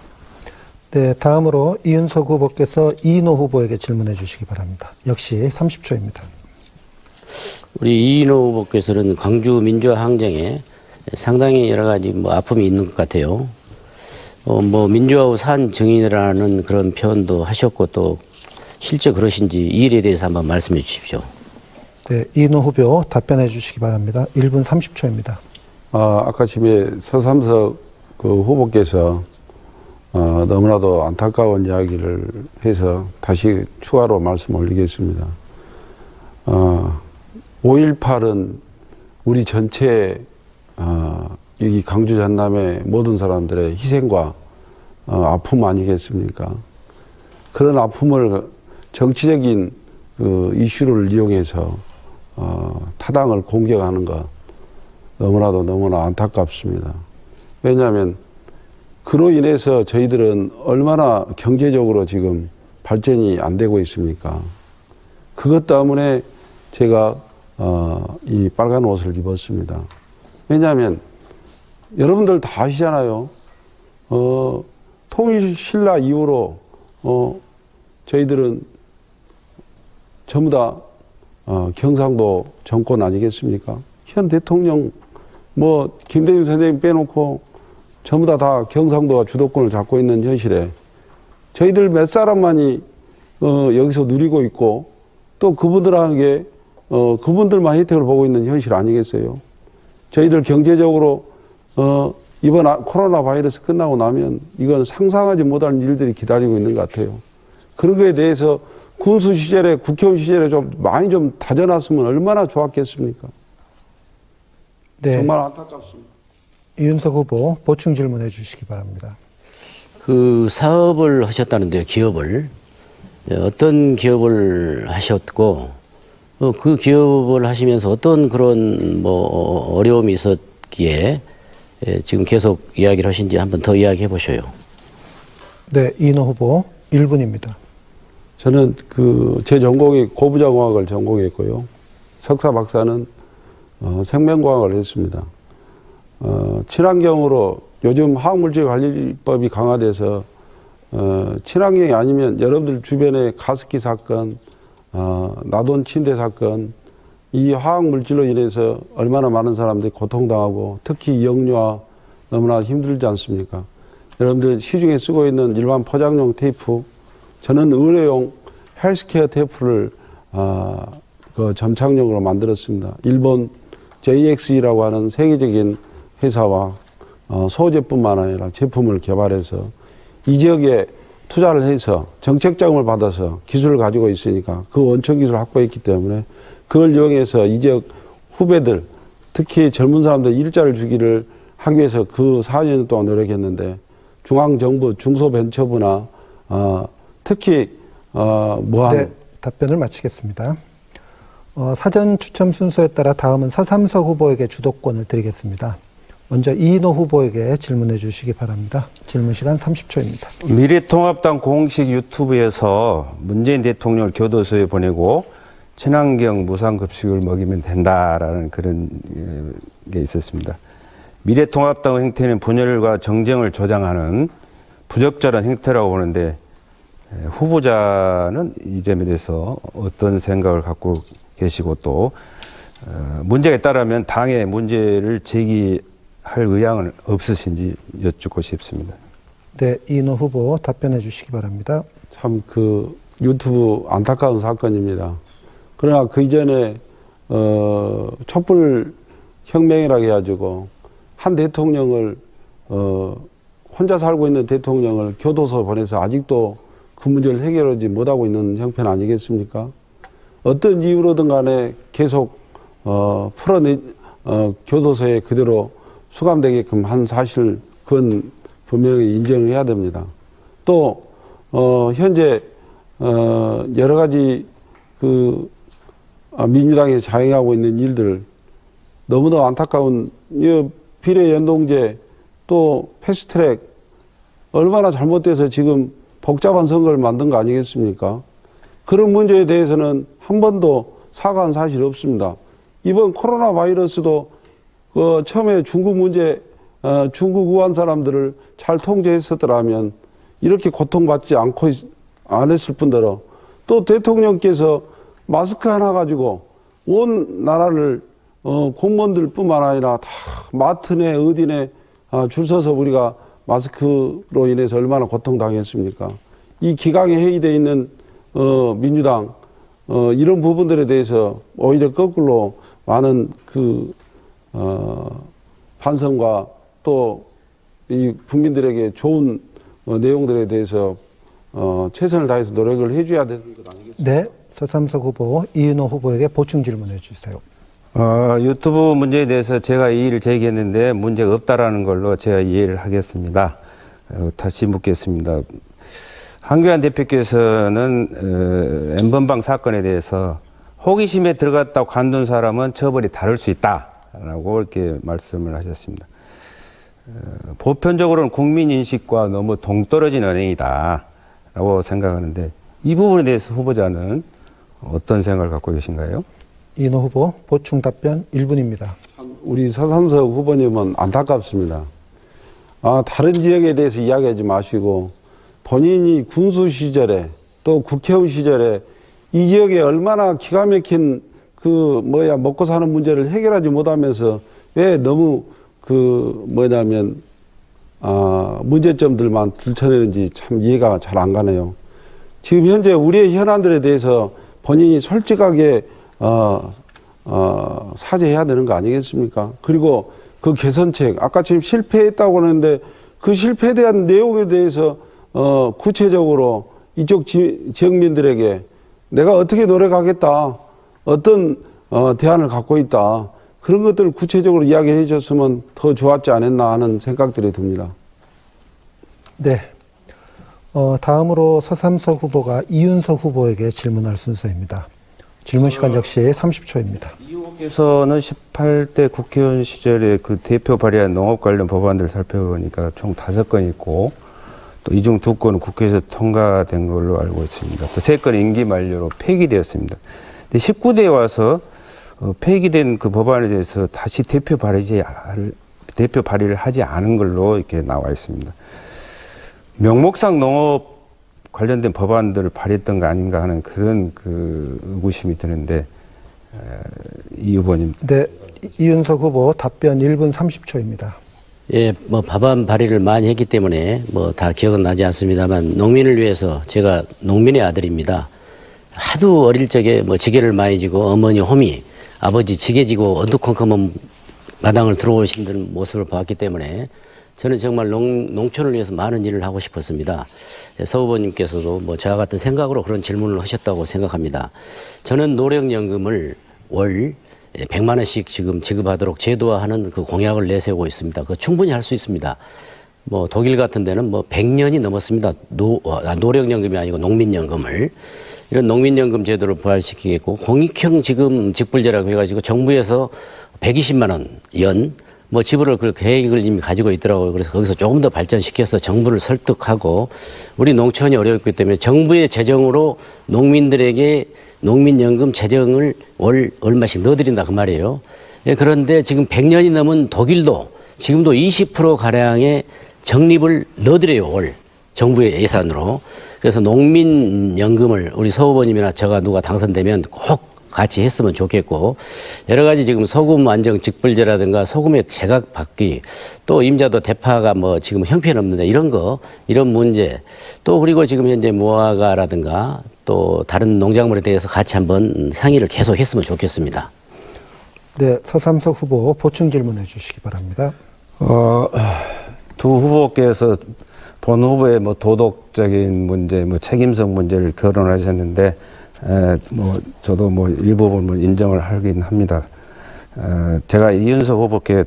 네, 다음으로 이윤석 후보께서 이인호 후보에게 질문해 주시기 바랍니다. 역시 30초입니다. 우리 이인호 후보께서는 광주 민주화 항쟁에 상당히 여러 가지 뭐 아픔이 있는 것 같아요. 뭐 민주화 후 산 증인이라는 그런 표현도 하셨고 또 실제 그러신지 이 일에 대해서 한번 말씀해 주십시오. 네, 이인호 후보 답변해 주시기 바랍니다. 1분 30초입니다. 아까 집에 서삼석 그 후보께서 너무나도 안타까운 이야기를 해서 다시 추가로 말씀 올리겠습니다. 5.18은 우리 전체 이 강주 전남의 모든 사람들의 희생과 아픔 아니겠습니까? 그런 아픔을 정치적인 이슈를 이용해서 타당을 공격하는 것 너무나 안타깝습니다. 왜냐하면 그로 인해서 저희들은 얼마나 경제적으로 지금 발전이 안 되고 있습니까? 그것 때문에 제가 이 빨간 옷을 입었습니다. 왜냐하면 여러분들 다 아시잖아요. 통일 신라 이후로 저희들은 전부 다 경상도 정권 아니겠습니까? 현 대통령 김대중 선생님 빼놓고 전부 다 경상도가 주도권을 잡고 있는 현실에 저희들 몇 사람만이 여기서 누리고 있고 또 그분들에게 그분들만 혜택을 보고 있는 현실 아니겠어요? 저희들 경제적으로 이번 코로나 바이러스 끝나고 나면 이건 상상하지 못할 일들이 기다리고 있는 것 같아요. 그런 거에 대해서 군수 시절에 국회의원 시절에 좀 많이 좀 다져놨으면 얼마나 좋았겠습니까? 네. 정말 안타깝습니다. 이윤석 후보 보충 질문해 주시기 바랍니다. 그 사업을 하셨다는데요, 기업을. 어떤 기업을 하셨고, 그 기업을 하시면서 어떤 그런 어려움이 있었기에 지금 계속 이야기를 하신지 한번 더 이야기해 보셔요. 네, 이인호 후보 1분입니다. 저는 제 전공이 고부장공학을 전공했고요. 석사 박사는 생명공학을 했습니다. 친환경으로 요즘 화학물질관리법이 강화돼서 친환경이 아니면 여러분들 주변에 가습기 사건, 나돈 침대 사건, 이 화학물질로 인해서 얼마나 많은 사람들이 고통당하고 특히 영유아 너무나 힘들지 않습니까? 여러분들 시중에 쓰고 있는 일반 포장용 테이프, 저는 의료용 헬스케어 테이프를 점착용으로 만들었습니다. 일본 JXE라고 하는 세계적인 회사와 소재뿐만 아니라 제품을 개발해서 이 지역에 투자를 해서 정책자금을 받아서 기술을 가지고 있으니까 그 원천 기술을 확보했기 때문에 그걸 이용해서 이 지역 후배들, 특히 젊은 사람들 일자를 주기를 하기 위해서 그 4년 동안 노력했는데 중앙정부, 중소벤처부나 특히 네, 답변을 마치겠습니다. 사전 추첨 순서에 따라 다음은 서삼석 후보에게 주도권을 드리겠습니다. 먼저 이인호 후보에게 질문해 주시기 바랍니다. 질문 시간 30초입니다. 미래통합당 공식 유튜브에서 문재인 대통령을 교도소에 보내고 친환경 무상급식을 먹이면 된다라는 그런 게 있었습니다. 미래통합당 행태는 분열과 정쟁을 조장하는 부적절한 행태라고 보는데 후보자는 이 점에 대해서 어떤 생각을 갖고 계시고 또 문제가 있다라면 당의 문제를 제기할 의향은 없으신지 여쭙고 싶습니다. 네, 이인호 후보 답변해 주시기 바랍니다. 참 유튜브 안타까운 사건입니다. 그러나 그 이전에 촛불 혁명이라고 해가지고 한 대통령을 혼자 살고 있는 대통령을 교도소 보내서 아직도 그 문제를 해결하지 못하고 있는 형편 아니겠습니까? 어떤 이유로든 간에 계속 교도소에 그대로 수감되게끔 한 사실 그건 분명히 인정해야 됩니다. 또 현재 여러 가지 민주당에서 자행하고 있는 일들 너무나 안타까운 비례연동제 또 패스트트랙 얼마나 잘못돼서 지금 복잡한 선거를 만든 거 아니겠습니까? 그런 문제에 대해서는 한 번도 사과한 사실이 없습니다. 이번 코로나 바이러스도 처음에 중국 중국 우한 사람들을 잘 통제했었더라면 이렇게 고통받지 안 했을 뿐더러 또 대통령께서 마스크 하나 가지고 온 나라를 공무원들 뿐만 아니라 다 마트 내 어디 내 줄 서서 우리가 마스크로 인해서 얼마나 고통당했습니까? 이 기강에 회의되어 있는 민주당 이런 부분들에 대해서 오히려 거꾸로 많은 반성과 또 이 국민들에게 좋은 내용들에 대해서 최선을 다해서 노력을 해줘야 되는 것 아니겠습니까? 네, 서삼석 후보, 이인호 후보에게 보충 질문해 주세요. 유튜브 문제에 대해서 제가 이의를 제기했는데 문제가 없다라는 걸로 제가 이해를 하겠습니다. 다시 묻겠습니다. 한교안 대표께서는 N번방 사건에 대해서 호기심에 들어갔다고 관둔 사람은 처벌이 다를 수 있다라고 이렇게 말씀을 하셨습니다. 보편적으로는 국민인식과 너무 동떨어진 언행이다라고 생각하는데 이 부분에 대해서 후보자는 어떤 생각을 갖고 계신가요? 이인호 후보 보충 답변 1분입니다. 우리 서삼석 후보님은 안타깝습니다. 다른 지역에 대해서 이야기하지 마시고 본인이 군수 시절에 또 국회의원 시절에 이 지역에 얼마나 기가 막힌 먹고 사는 문제를 해결하지 못하면서 왜 너무 문제점들만 들춰내는지 참 이해가 잘 안 가네요. 지금 현재 우리의 현안들에 대해서 본인이 솔직하게 사죄해야 되는 거 아니겠습니까? 그리고 그 개선책, 아까 지금 실패했다고 하는데 그 실패에 대한 내용에 대해서 구체적으로 이쪽 지역민들에게 내가 어떻게 노력하겠다, 어떤 대안을 갖고 있다, 그런 것들을 구체적으로 이야기해 줬으면 더 좋았지 않았나 하는 생각들이 듭니다. 네. 다음으로 서삼석 후보가 이윤석 후보에게 질문할 순서입니다. 질문 시간 역시 30초입니다. 이 후보께서는 18대 국회의원 시절에 그 대표 발의한 농업 관련 법안들을 살펴보니까 총 5건 있고, 또 이 중 2건은 국회에서 통과된 걸로 알고 있습니다. 또 3건은 임기 만료로 폐기되었습니다. 근데 19대에 와서 폐기된 그 법안에 대해서 다시 대표 발의를 하지 않은 걸로 이렇게 나와 있습니다. 명목상 농업 관련된 법안들을 발의했던 거 아닌가 하는 그런 의구심이 드는데, 이 후보님. 네, 이윤석 후보 답변 1분 30초입니다. 예, 법안 발의를 많이 했기 때문에 다 기억은 나지 않습니다만, 농민을 위해서 제가 농민의 아들입니다. 하도 어릴 적에 지게를 많이 지고 어머니 홈이 아버지 지게 지고 어두컴컴한 마당을 들어오시는 모습을 봤기 때문에 저는 정말 농촌을 위해서 많은 일을 하고 싶었습니다. 서 후보님께서도 저와 같은 생각으로 그런 질문을 하셨다고 생각합니다. 저는 노령연금을 월 100만 원씩 지금 지급하도록 제도화하는 그 공약을 내세우고 있습니다. 그거 충분히 할 수 있습니다. 독일 같은 데는 100년이 넘었습니다. 노령연금이 아니고 농민연금을. 이런 농민연금 제도를 부활시키겠고, 공익형 지금 직불제라고 해가지고 정부에서 120만 원 연 지불을 그 계획을 이미 가지고 있더라고요. 그래서 거기서 조금 더 발전시켜서 정부를 설득하고, 우리 농촌이 어려웠기 때문에 정부의 재정으로 농민들에게 농민연금 재정을 월 얼마씩 넣어드린다 그 말이에요. 그런데 지금 100년이 넘은 독일도 지금도 20%가량의 적립을 넣어드려요, 월 정부의 예산으로. 그래서 농민연금을 우리 서 후보님이나 저가 누가 당선되면 꼭 같이 했으면 좋겠고, 여러 가지 지금 소금 안정 직불제라든가 소금의 제각 받기, 또 임자도 대파가 지금 형편없는데 이런 문제, 또 그리고 지금 현재 무화과라든가 또 다른 농작물에 대해서 같이 한번 상의를 계속 했으면 좋겠습니다. 네, 서삼석 후보 보충 질문해 주시기 바랍니다. 두 후보께서 본 후보의 도덕적인 문제, 책임성 문제를 거론하셨는데, 저도 일부분 인정을 하긴 합니다. 제가 이윤석 후보께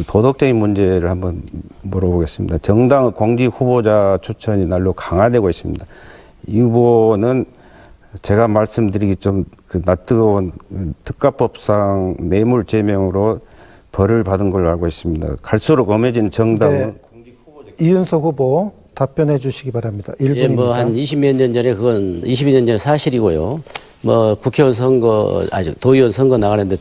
도덕적인 문제를 한번 물어보겠습니다. 정당 공직 후보자 추천이 날로 강화되고 있습니다. 이 후보는 제가 말씀드리기 좀 낯뜨거운 특가법상 뇌물죄명으로 벌을 받은 걸로 알고 있습니다. 갈수록 엄해진 정당은 네, 이윤석 후보 답변해 주시기 바랍니다. 1분입니다. 예, 한 20몇 년 전에 그건 22년 전에 사실이고요. 국회의원 선거, 도의원 선거 나가는데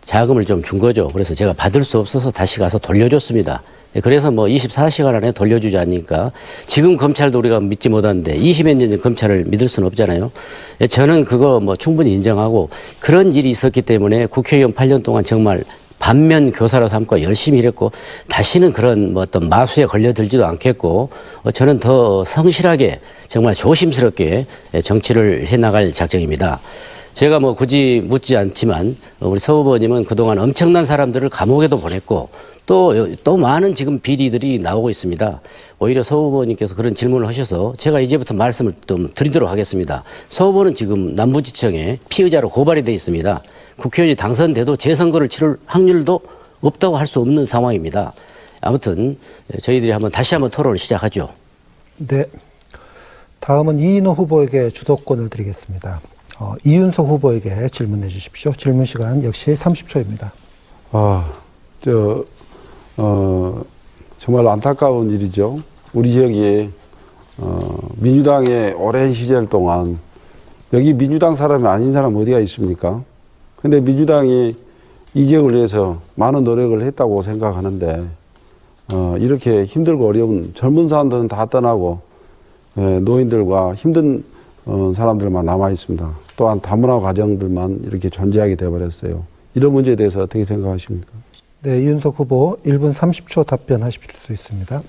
자금을 좀 준 거죠. 그래서 제가 받을 수 없어서 다시 가서 돌려줬습니다. 그래서 24시간 안에 돌려주지 않으니까 지금 검찰도 우리가 믿지 못하는데 20몇 년 전 검찰을 믿을 수는 없잖아요. 저는 그거 충분히 인정하고, 그런 일이 있었기 때문에 국회의원 8년 동안 정말 반면 교사로 삼고 열심히 일했고, 다시는 그런 어떤 마수에 걸려들지도 않겠고, 저는 더 성실하게 정말 조심스럽게 정치를 해나갈 작정입니다. 제가 굳이 묻지 않지만 우리 서 후보님은 그동안 엄청난 사람들을 감옥에도 보냈고, 또 많은 지금 비리들이 나오고 있습니다. 오히려 서 후보님께서 그런 질문을 하셔서 제가 이제부터 말씀을 좀 드리도록 하겠습니다. 서 후보는 지금 남부지청에 피의자로 고발이 되어 있습니다. 국회의원이 당선돼도 재선거를 치를 확률도 없다고 할 수 없는 상황입니다. 아무튼 저희들이 다시 한번 토론을 시작하죠. 네, 다음은 이인호 후보에게 주도권을 드리겠습니다. 이윤석 후보에게 질문해 주십시오. 질문 시간 역시 30초입니다. 정말 안타까운 일이죠. 우리 지역이 민주당의 오랜 시절 동안, 여기 민주당 사람이 아닌 사람 어디가 있습니까? 근데 민주당이 이 지역을 위해서 많은 노력을 했다고 생각하는데, 이렇게 힘들고 어려운 젊은 사람들은 다 떠나고 노인들과 힘든 사람들만 남아 있습니다. 또한 다문화 가정들만 이렇게 존재하게 되어버렸어요. 이런 문제에 대해서 어떻게 생각하십니까? 네, 이윤석 후보 1분 30초 답변하실 수 있습니다.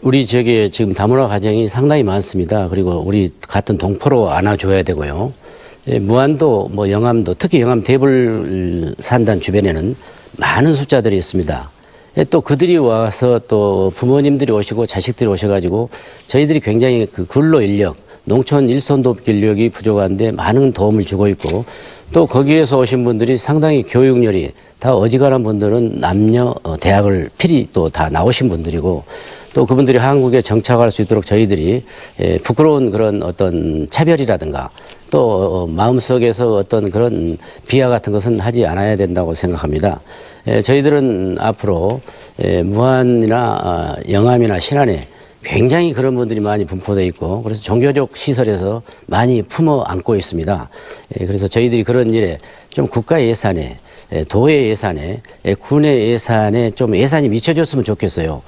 우리 지역에 지금 다문화 가정이 상당히 많습니다. 그리고 우리 같은 동포로 안아줘야 되고요. 무안도, 영암도, 특히 영암 대불 산단 주변에는 많은 숫자들이 있습니다. 또 그들이 와서 또 부모님들이 오시고 자식들이 오셔가지고 저희들이 굉장히 그 근로 인력, 농촌 일손 돕기 인력이 부족한데 많은 도움을 주고 있고 또 거기에서 오신 분들이 상당히 교육열이 다 어지간한 분들은 남녀 대학을 필히 또 다 나오신 분들이고 또 그분들이 한국에 정착할 수 있도록 저희들이 부끄러운 그런 어떤 차별이라든가 또 마음속에서 어떤 그런 비하 같은 것은 하지 않아야 된다고 생각합니다. 저희들은 앞으로 무안이나 영암이나 신안에 굉장히 그런 분들이 많이 분포되어 있고 그래서 종교적 시설에서 많이 품어 안고 있습니다. 그래서 저희들이 그런 일에 좀 국가 예산에 도의 예산에 군의 예산에 좀 예산이 미쳐졌으면 좋겠어요.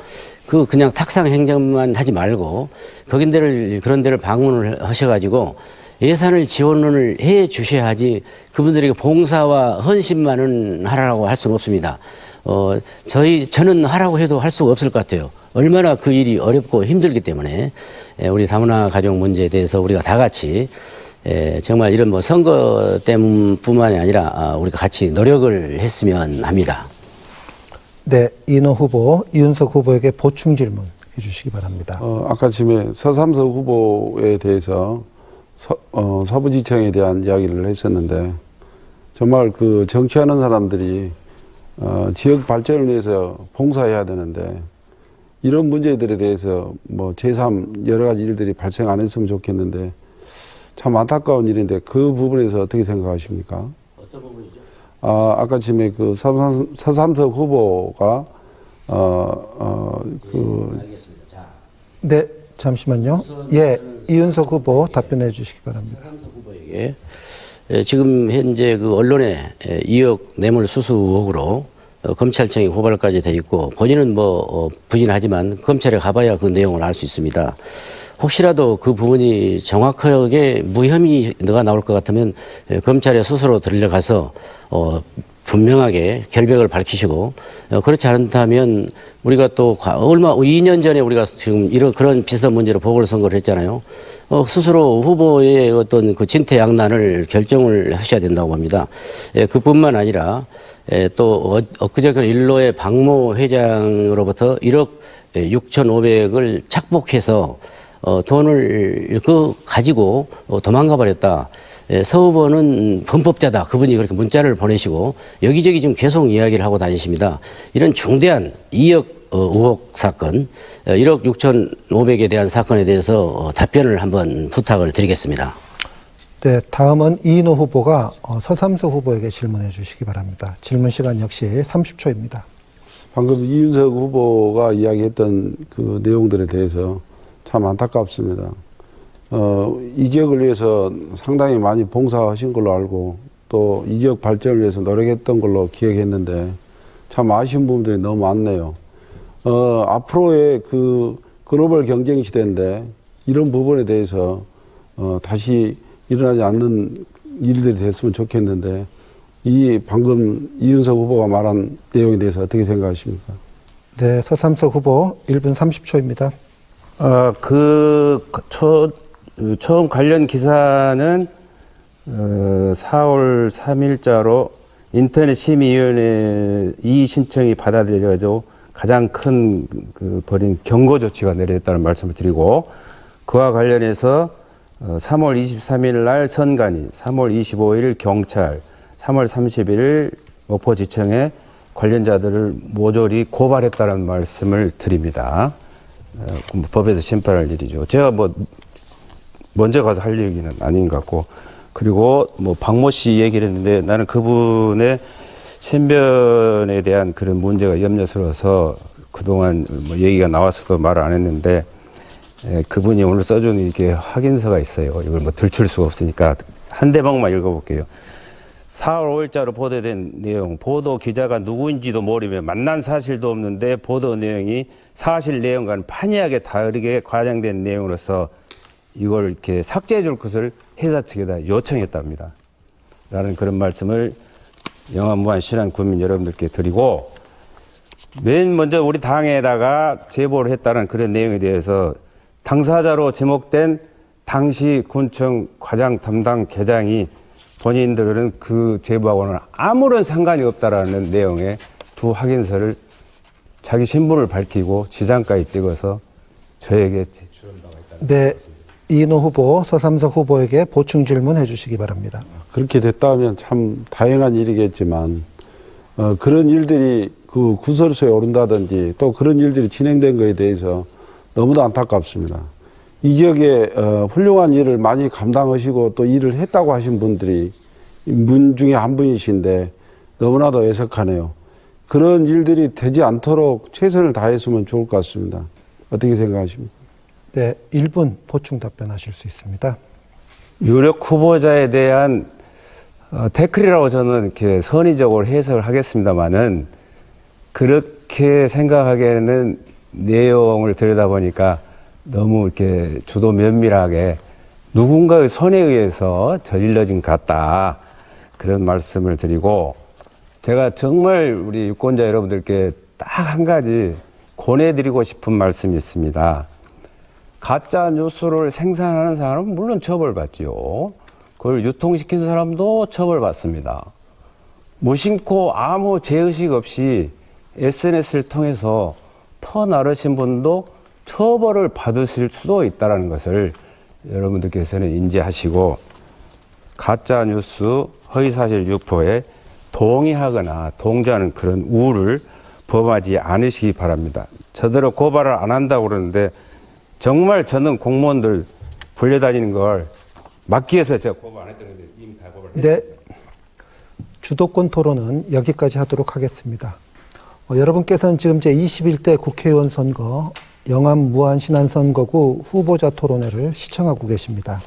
그냥 탁상 행정만 하지 말고 그런 데를 방문을 하셔가지고 예산을 지원을 해 주셔야 하지 그분들에게 봉사와 헌신만은 하라고 할 수는 없습니다. 저는 하라고 해도 할 수가 없을 것 같아요. 얼마나 그 일이 어렵고 힘들기 때문에 우리 다문화 가족 문제에 대해서 우리가 다 같이 정말 이런 선거 때문뿐만이 아니라 우리가 같이 노력을 했으면 합니다. 네, 이인호 후보, 이윤석 후보에게 보충 질문 해주시기 바랍니다. 아까 지금 서삼석 후보에 대해서 서부지청에 대한 이야기를 했었는데 정말 그 정치하는 사람들이 지역 발전을 위해서 봉사해야 되는데 이런 문제들에 대해서 제3 여러 가지 일들이 발생 안 했으면 좋겠는데 참 안타까운 일인데 그 부분에서 어떻게 생각하십니까? 어떤 부분이죠? 아까 지금 그 서삼석 후보가 알겠습니다. 자. 네, 잠시만요. 이윤석 후보 답변해 주시기 바랍니다. 서삼석 후보에게 지금 현재 그 언론에 2억 뇌물 수수 의혹으로 검찰청에 고발까지 돼 있고 본인은 부인하지만 검찰에 가봐야 그 내용을 알 수 있습니다. 혹시라도 그 부분이 정확하게 무혐의가 나올 것 같으면 검찰에 스스로 들려가서 분명하게 결백을 밝히시고 그렇지 않다면 우리가 또 2년 전에 우리가 지금 그런 비슷한 문제로 보궐선거를 했잖아요. 스스로 후보의 어떤 그 진퇴양난을 결정을 하셔야 된다고 봅니다. 그뿐만 아니라 또 엊그제 그 일로의 박모 회장으로부터 1억 6,500을 착복해서 돈을 가지고 도망가 버렸다. 서 후보는 범법자다. 그분이 그렇게 문자를 보내시고 여기저기 지금 계속 이야기를 하고 다니십니다. 이런 중대한 2억 의혹 사건, 1억 6,500에 대한 사건에 대해서 답변을 한번 부탁을 드리겠습니다. 네, 다음은 이인호 후보가 서삼석 후보에게 질문해 주시기 바랍니다. 질문 시간 역시 30초입니다. 방금 이윤석 후보가 이야기했던 그 내용들에 대해서 참 안타깝습니다. 이 지역을 위해서 상당히 많이 봉사하신 걸로 알고 또 이 지역 발전을 위해서 노력했던 걸로 기억했는데 참 아쉬운 부분들이 너무 많네요. 앞으로의 그 글로벌 경쟁 시대인데 이런 부분에 대해서 다시 일어나지 않는 일들이 됐으면 좋겠는데 방금 이윤석 후보가 말한 내용에 대해서 어떻게 생각하십니까? 네, 서삼석 후보 1분 30초입니다. 처음 관련 기사는 4월 3일자로 인터넷 심의위원회 이의 신청이 받아들여져가지고 가장 큰 벌인 경고 조치가 내려졌다는 말씀을 드리고 그와 관련해서 3월 23일 날 선관위, 3월 25일 경찰, 3월 31일 목포지청에 관련자들을 모조리 고발했다는 말씀을 드립니다. 법에서 심판할 일이죠. 제가 먼저 가서 할 얘기는 아닌 것 같고, 그리고 박모 씨 얘기를 했는데 나는 그분의 신변에 대한 그런 문제가 염려스러워서 그동안 얘기가 나왔어도 말을 안 했는데, 그분이 오늘 써준 이렇게 확인서가 있어요. 이걸 들출 수가 없으니까 한 대목만 읽어볼게요. 4월 5일자로 보도된 내용, 보도 기자가 누구인지도 모르며 만난 사실도 없는데 보도 내용이 사실 내용과는 판이하게 다르게 과장된 내용으로서 이걸 이렇게 삭제해 줄 것을 회사 측에다 요청했답니다. 라는 그런 말씀을 영암무한 신안 국민 여러분들께 드리고, 맨 먼저 우리 당에다가 제보를 했다는 그런 내용에 대해서 당사자로 지목된 당시 군청 과장 담당 계장이 본인들은 그 제보하고는 아무런 상관이 없다라는 내용의 두 확인서를 자기 신분을 밝히고 지장까지 찍어서 저에게 제출한 바가 있다. 네, 이인호 후보, 서삼석 후보에게 보충 질문해 주시기 바랍니다. 그렇게 됐다면 참 다행한 일이겠지만 그런 일들이 그 구설수에 오른다든지 또 그런 일들이 진행된 것에 대해서 너무도 안타깝습니다. 이 지역에 훌륭한 일을 많이 감당하시고 또 일을 했다고 하신 분들이 분 중에 한 분이신데 너무나도 애석하네요. 그런 일들이 되지 않도록 최선을 다했으면 좋을 것 같습니다. 어떻게 생각하십니까? 네, 1분 보충 답변하실 수 있습니다. 유력 후보자에 대한 태클이라고 저는 이렇게 선의적으로 해석을 하겠습니다만은, 그렇게 생각하기에는 내용을 들여다보니까 너무 이렇게 주도 면밀하게 누군가의 선에 의해서 저질러진 것 같다, 그런 말씀을 드리고, 제가 정말 우리 유권자 여러분들께 딱 한 가지 권해드리고 싶은 말씀이 있습니다. 가짜 뉴스를 생산하는 사람은 물론 처벌받지요. 그걸 유통시키는 사람도 처벌받습니다. 무심코 아무 죄의식 없이 SNS를 통해서 퍼나르신 분도 처벌을 받으실 수도 있다는 것을 여러분들께서는 인지하시고, 가짜 뉴스, 허위사실 유포에 동의하거나 동조하는 그런 우를 범하지 않으시기 바랍니다. 저대로 고발을 안 한다고 그러는데 정말 저는 공무원들 불려다니는 걸 막기 위해서 제가 고발 안 했던 건데 이미 다 고발했어요. 네, 주도권 토론은 여기까지 하도록 하겠습니다. 여러분께서는 지금 제21대 국회의원 선거 영암 무안신안선거구 후보자 토론회를 시청하고 계십니다.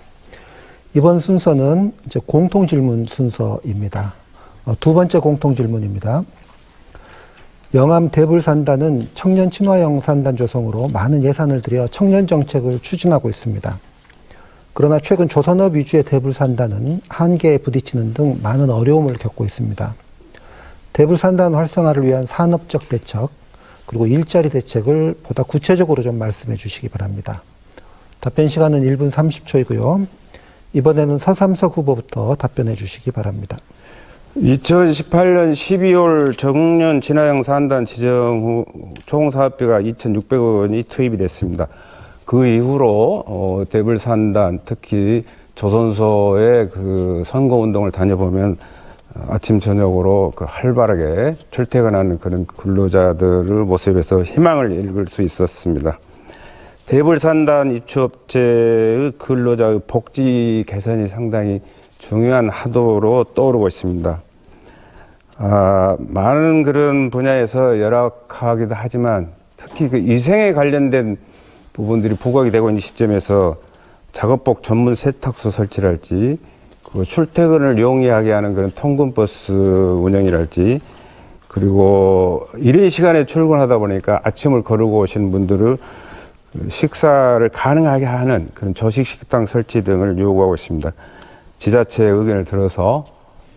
이번 순서는 이제 공통질문 순서입니다. 두 번째 공통질문입니다. 영암 대불산단은 청년 친화형 산단 조성으로 많은 예산을 들여 청년 정책을 추진하고 있습니다. 그러나 최근 조선업 위주의 대불산단은 한계에 부딪히는 등 많은 어려움을 겪고 있습니다. 대불산단 활성화를 위한 산업적 대책, 그리고 일자리 대책을 보다 구체적으로 좀 말씀해 주시기 바랍니다. 답변 시간은 1분 30초이고요. 이번에는 서삼석 후보부터 답변해 주시기 바랍니다. 2018년 12월 청년 친화형 산단 지정 후 총 사업비가 2,600억 원이 투입이 됐습니다. 그 이후로 대불산단, 특히 조선소의 그 선거운동을 다녀보면 아침 저녁으로 그 활발하게 출퇴근하는 그런 근로자들의 모습에서 희망을 읽을 수 있었습니다. 대불산단 입주업체의 근로자의 복지 개선이 상당히 중요한 하도로 떠오르고 있습니다. 많은 그런 분야에서 열악하기도 하지만 특히 그 위생에 관련된 부분들이 부각이 되고 있는 시점에서 작업복 전문 세탁소 설치랄지, 그 출퇴근을 용이하게 하는 그런 통근버스 운영이랄지, 그리고 이른 시간에 출근하다 보니까 아침을 거르고 오시는 분들을 식사를 가능하게 하는 그런 조식 식당 설치 등을 요구하고 있습니다. 지자체의 의견을 들어서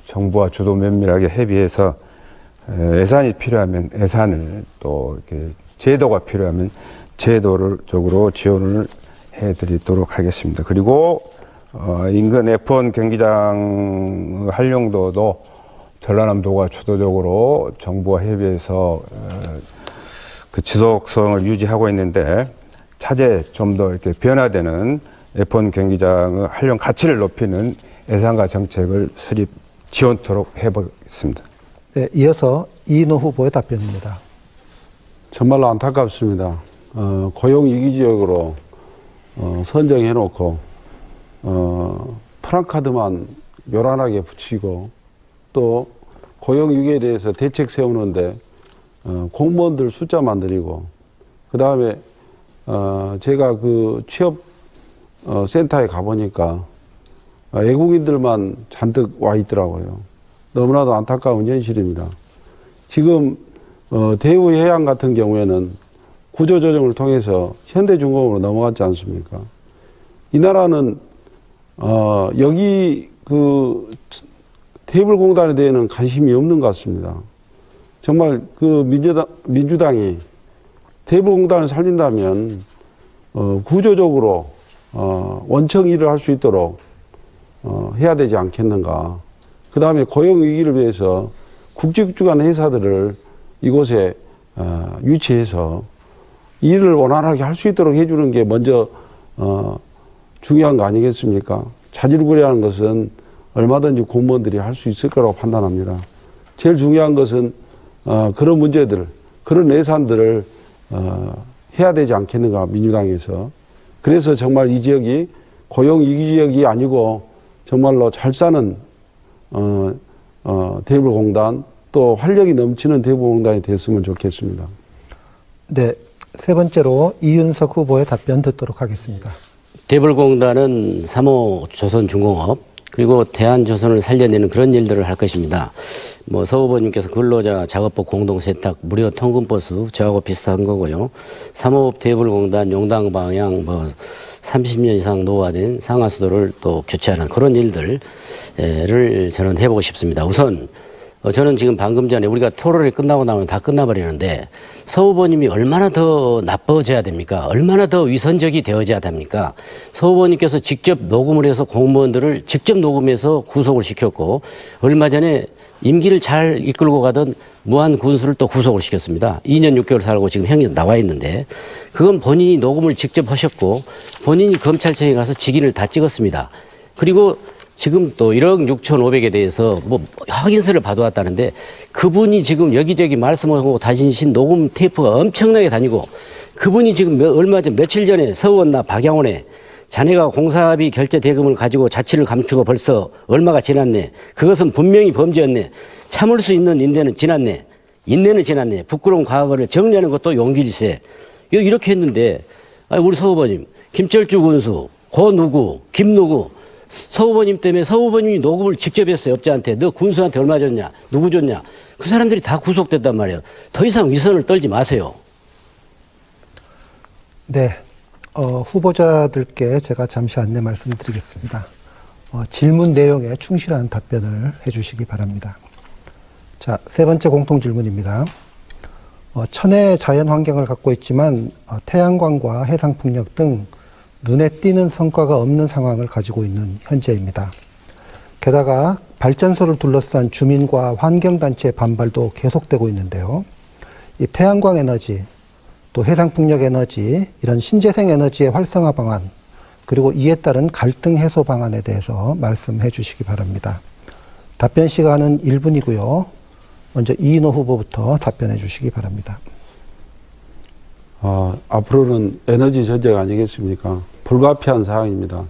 정부와 주도 면밀하게 협의해서 예산이 필요하면 예산을, 또 이렇게 제도가 필요하면 제도적으로 지원을 해드리도록 하겠습니다. 그리고 인근 F1 경기장 활용도도 전라남도가 주도적으로 정부와 협의해서 그 지속성을 유지하고 있는데, 차제 좀 더 이렇게 변화되는 F1 경기장의 활용 가치를 높이는 예산과 정책을 수립 지원토록 해보겠습니다. 네, 이어서 이인호 후보의 답변입니다. 정말로 안타깝습니다. 고용 위기 지역으로 선정해놓고 프랑카드만 요란하게 붙이고, 또 고용 위기에 대해서 대책 세우는데 공무원들 숫자만 늘리고, 그 다음에 제가 그 취업 센터에 가보니까 외국인들만 잔뜩 와 있더라고요. 너무나도 안타까운 현실입니다. 지금 대우 해양 같은 경우에는 구조조정을 통해서 현대중공업으로 넘어갔지 않습니까? 이 나라는 여기 그 태블공단에 대해서는 관심이 없는 것 같습니다. 정말 그 민주당이 태블공단을 살린다면 구조적으로 원청 일을 할 수 있도록 해야 되지 않겠는가. 그 다음에 고용 위기를 위해서 국직주간 회사들을 이곳에 유치해서 일을 원활하게 할 수 있도록 해주는 게 먼저 중요한 거 아니겠습니까? 자질구레하는 것은 얼마든지 공무원들이 할 수 있을 거라고 판단합니다. 제일 중요한 것은 그런 문제들, 그런 예산들을 해야 되지 않겠는가, 민주당에서. 그래서 정말 이 지역이 고용 위기 지역이 아니고 정말로 잘 사는 대불공단, 또 활력이 넘치는 대불공단이 됐으면 좋겠습니다. 네, 세 번째로 이윤석 후보의 답변 듣도록 하겠습니다. 대불공단은 3호 조선중공업 그리고 대한조선을 살려내는 그런 일들을 할 것입니다. 서 후보님께서 근로자 작업복 공동세탁 무료 통근버스 저하고 비슷한 거고요. 3호 대불공단 용당방향 30년 이상 노후화된 상하수도를 또 교체하는 그런 일들을 저는 해보고 싶습니다. 우선 저는 지금 방금 전에 우리가 토론이 끝나고 나면 다 끝나버리는데 서 후보님이 얼마나 더 나빠져야 됩니까? 얼마나 더 위선적이 되어져야 됩니까? 서 후보님께서 직접 녹음을 해서 공무원들을 직접 녹음해서 구속을 시켰고 얼마 전에 임기를 잘 이끌고 가던 무한 군수를 또 구속을 시켰습니다. 2년 6개월 살고 지금 형이 나와 있는데 그건 본인이 녹음을 직접 하셨고 본인이 검찰청에 가서 직인을 다 찍었습니다. 그리고 지금 또 1억 6,500에 대해서 확인서를 받아왔다는데 그분이 지금 여기저기 말씀하고 다니신 녹음 테이프가 엄청나게 다니고 그분이 지금 얼마 전 며칠 전에 서원나 박양원에 자네가 공사비 결제 대금을 가지고 자취를 감추고 벌써 얼마가 지났네. 그것은 분명히 범죄였네. 참을 수 있는 인내는 지났네. 인내는 지났네. 부끄러운 과거를 정리하는 것도 용기일세. 이렇게 했는데 우리 서 후보님 김철주 군수, 고 누구, 김 누구 서 후보님 때문에 서 후보님이 녹음을 직접 했어요. 업자한테. 너 군수한테 얼마 줬냐? 누구 줬냐? 그 사람들이 다 구속됐단 말이에요. 더 이상 위선을 떨지 마세요. 네, 후보자들께 제가 잠시 안내 말씀드리겠습니다. 질문 내용에 충실한 답변을 해주시기 바랍니다. 자, 세 번째 공통 질문입니다. 천혜의 자연 환경을 갖고 있지만 태양광과 해상풍력 등 눈에 띄는 성과가 없는 상황을 가지고 있는 현재입니다. 게다가 발전소를 둘러싼 주민과 환경단체의 반발도 계속되고 있는데요. 이 태양광 에너지, 또 해상풍력 에너지, 이런 신재생 에너지의 활성화 방안, 그리고 이에 따른 갈등 해소 방안에 대해서 말씀해 주시기 바랍니다. 답변 시간은 1분이고요. 먼저 이인호 후보부터 답변해 주시기 바랍니다. 앞으로는 에너지 전쟁 아니겠습니까? 불가피한 사항입니다.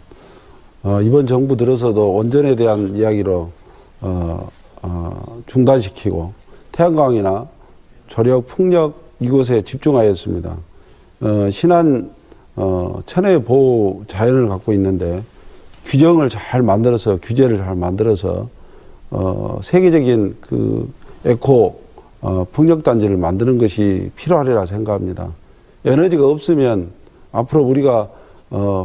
이번 정부 들어서도 원전에 대한 이야기로 중단시키고 태양광이나 조력, 풍력 이곳에 집중하였습니다. 신안 천혜 보호 자연을 갖고 있는데 규제를 잘 만들어서 세계적인 그 에코 풍력단지를 만드는 것이 필요하리라 생각합니다. 에너지가 없으면 앞으로 우리가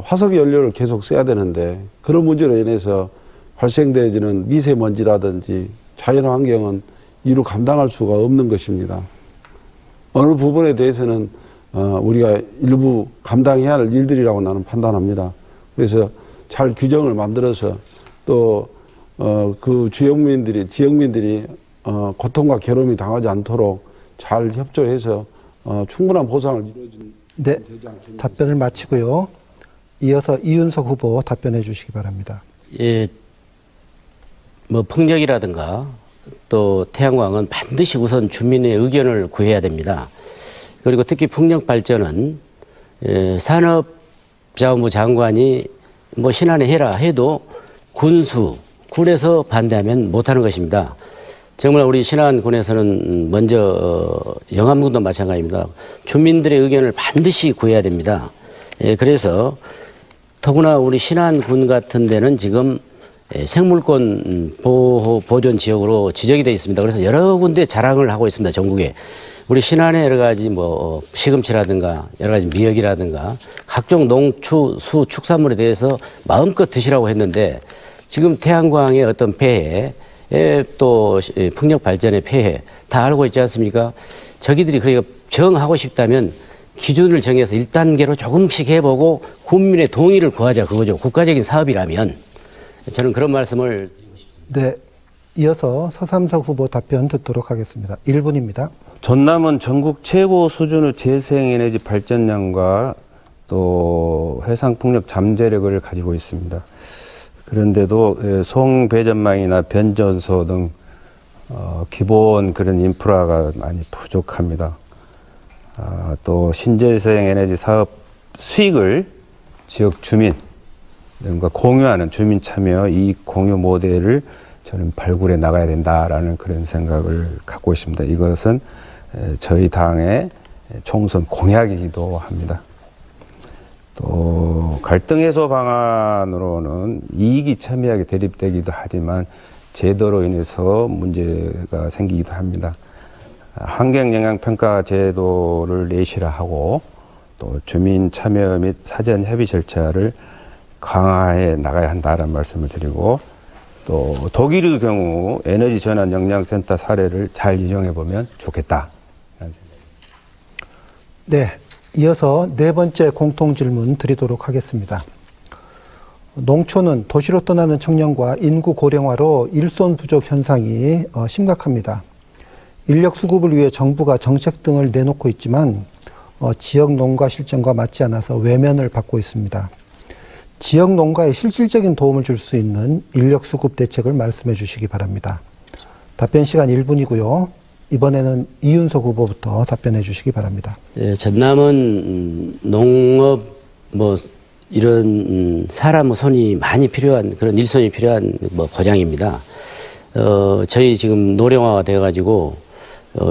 화석 연료를 계속 써야 되는데 그런 문제로 인해서 발생되어지는 미세먼지라든지 자연환경은 이루 감당할 수가 없는 것입니다. 어느 부분에 대해서는 우리가 일부 감당해야 할 일들이라고 나는 판단합니다. 그래서 잘 규정을 만들어서 또 그 지역민들이 고통과 괴로움이 당하지 않도록 잘 협조해서 충분한 보상을 이루어주는 네, 답변을 마치고요. 이어서 이윤석 후보 답변해 주시기 바랍니다. 예, 풍력이라든가 또 태양광은 반드시 우선 주민의 의견을 구해야 됩니다. 그리고 특히 풍력 발전은 산업자원부 장관이 신안에 해라 해도 군에서 반대하면 못하는 것입니다. 정말 우리 신안군에서는 먼저 영암군도 마찬가지입니다. 주민들의 의견을 반드시 구해야 됩니다. 그래서 더구나 우리 신안군 같은 데는 지금 생물권 보호 보존 지역으로 지정이 되어 있습니다. 그래서 여러 군데 자랑을 하고 있습니다. 전국에. 우리 신안의 여러 가지 뭐 시금치라든가 여러 가지 미역이라든가 각종 농축 수 축산물에 대해서 마음껏 드시라고 했는데 지금 태양광의 어떤 폐해 또 풍력 발전의 폐해 다 알고 있지 않습니까? 저기들이 그러니까 정하고 싶다면 기준을 정해서 1단계로 조금씩 해보고 국민의 동의를 구하자 그거죠. 국가적인 사업이라면 저는 그런 말씀을. 네, 이어서 서삼석 후보 답변 듣도록 하겠습니다. 1분입니다. 전남은 전국 최고 수준의 재생에너지 발전량과 또 해상풍력 잠재력을 가지고 있습니다. 그런데도 송배전망이나 변전소 등 기본 그런 인프라가 많이 부족합니다. 또 신재생 에너지 사업 수익을 지역 주민과 공유하는 주민 참여 이익 공유 모델을 저는 발굴해 나가야 된다라는 그런 생각을 갖고 있습니다. 이것은 저희 당의 총선 공약이기도 합니다. 또 갈등 해소 방안으로는 이익이 첨예하게 대립되기도 하지만 제도로 인해서 문제가 생기기도 합니다. 환경영향평가 제도를 내실화하고 또 주민 참여 및 사전 협의 절차를 강화해 나가야 한다는 말씀을 드리고 또 독일의 경우 에너지 전환 영양센터 사례를 잘 이용해 보면 좋겠다. 네, 이어서 네 번째 공통 질문 드리도록 하겠습니다. 농촌은 도시로 떠나는 청년과 인구 고령화로 일손 부족 현상이 심각합니다. 인력 수급을 위해 정부가 정책 등을 내놓고 있지만 지역 농가 실정과 맞지 않아서 외면을 받고 있습니다. 지역 농가에 실질적인 도움을 줄 수 있는 인력 수급 대책을 말씀해 주시기 바랍니다. 답변 시간 1분이고요. 이번에는 이윤석 후보부터 답변해 주시기 바랍니다. 전남은 농업 뭐 이런 사람 손이 많이 필요한 그런 일손이 필요한 뭐 고장입니다. 저희 지금 노령화가 돼가지고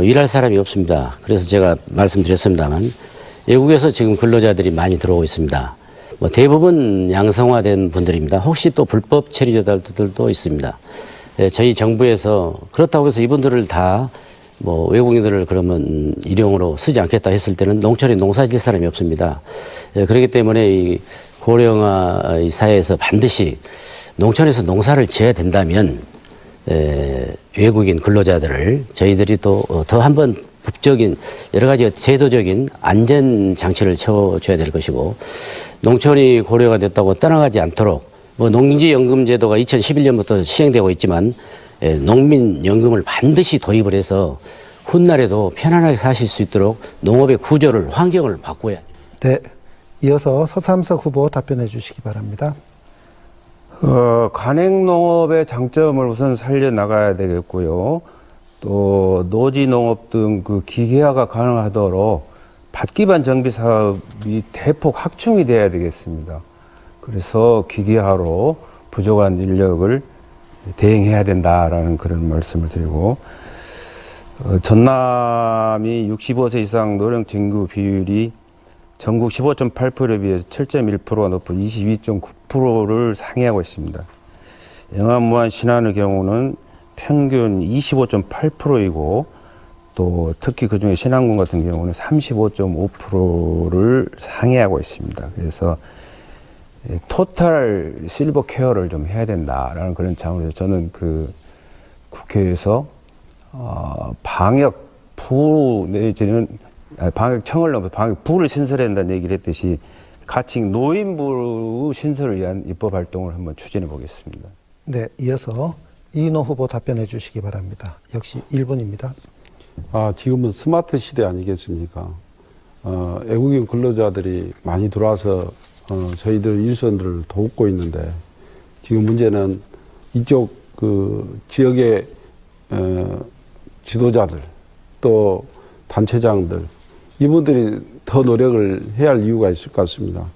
일할 사람이 없습니다. 그래서 제가 말씀드렸습니다만 외국에서 지금 근로자들이 많이 들어오고 있습니다. 뭐 대부분 양성화된 분들입니다. 혹시 또 불법 체류자들도 있습니다. 저희 정부에서 그렇다고 해서 이분들을 다 뭐 외국인들을 그러면 일용으로 쓰지 않겠다 했을 때는 농촌에 농사 지을 사람이 없습니다. 그렇기 때문에 이 고령화 사회에서 반드시 농촌에서 농사를 지어야 된다면 외국인 근로자들을 저희들이 또 더 한번 법적인 여러 가지 제도적인 안전 장치를 채워줘야 될 것이고 농촌이 고령화 됐다고 떠나가지 않도록 뭐 농지연금 제도가 2011년부터 시행되고 있지만 농민연금을 반드시 도입을 해서 훗날에도 편안하게 사실 수 있도록 농업의 구조를 환경을 바꿔야. 네, 이어서 서삼석 후보 답변해 주시기 바랍니다. 관행농업의 장점을 우선 살려나가야 되겠고요. 또 노지농업 등 그 기계화가 가능하도록 밭기반 정비 사업이 대폭 확충이 돼야 되겠습니다. 그래서 기계화로 부족한 인력을 대행해야 된다라는 그런 말씀을 드리고 전남이 65세 이상 노령 인구 비율이 전국 15.8%에 비해서 7.1%가 높은 22.9%를 상회하고 있습니다. 영암, 무안, 신안의 경우는 평균 25.8%이고 또 특히 그중에 신안군 같은 경우는 35.5%를 상회하고 있습니다. 그래서 토탈 실버 케어를 좀 해야 된다라는 그런 차원에서 저는 그 국회에서 방역부 내지는 방역청을 넘어서 방역부를 신설해야 된다는 얘기를 했듯이 같이 노인부 신설을 위한 입법 활동을 한번 추진해 보겠습니다. 네, 이어서 이인호 후보 답변해 주시기 바랍니다. 역시 1분입니다. 지금은 스마트 시대 아니겠습니까? 외국인 근로자들이 많이 들어와서 저희들 일선들을 돕고 있는데 지금 문제는 이쪽 그 지역의 지도자들 또 단체장들 이분들이 더 노력을 해야 할 이유가 있을 것 같습니다.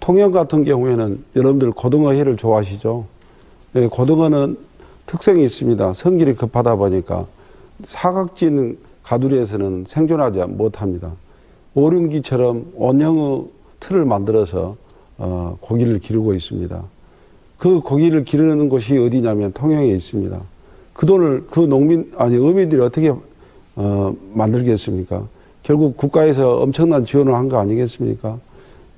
통영 같은 경우에는 여러분들 고등어 회를 좋아하시죠? 네, 고등어는 특성이 있습니다. 성질이 급하다 보니까 사각진 가두리에서는 생존하지 못합니다. 오륜기처럼 원형의 틀을 만들어서 고기를 기르고 있습니다. 그 고기를 기르는 곳이 어디냐면 통영에 있습니다. 그 돈을 그 어민들이 어떻게 만들겠습니까? 결국 국가에서 엄청난 지원을 한 거 아니겠습니까?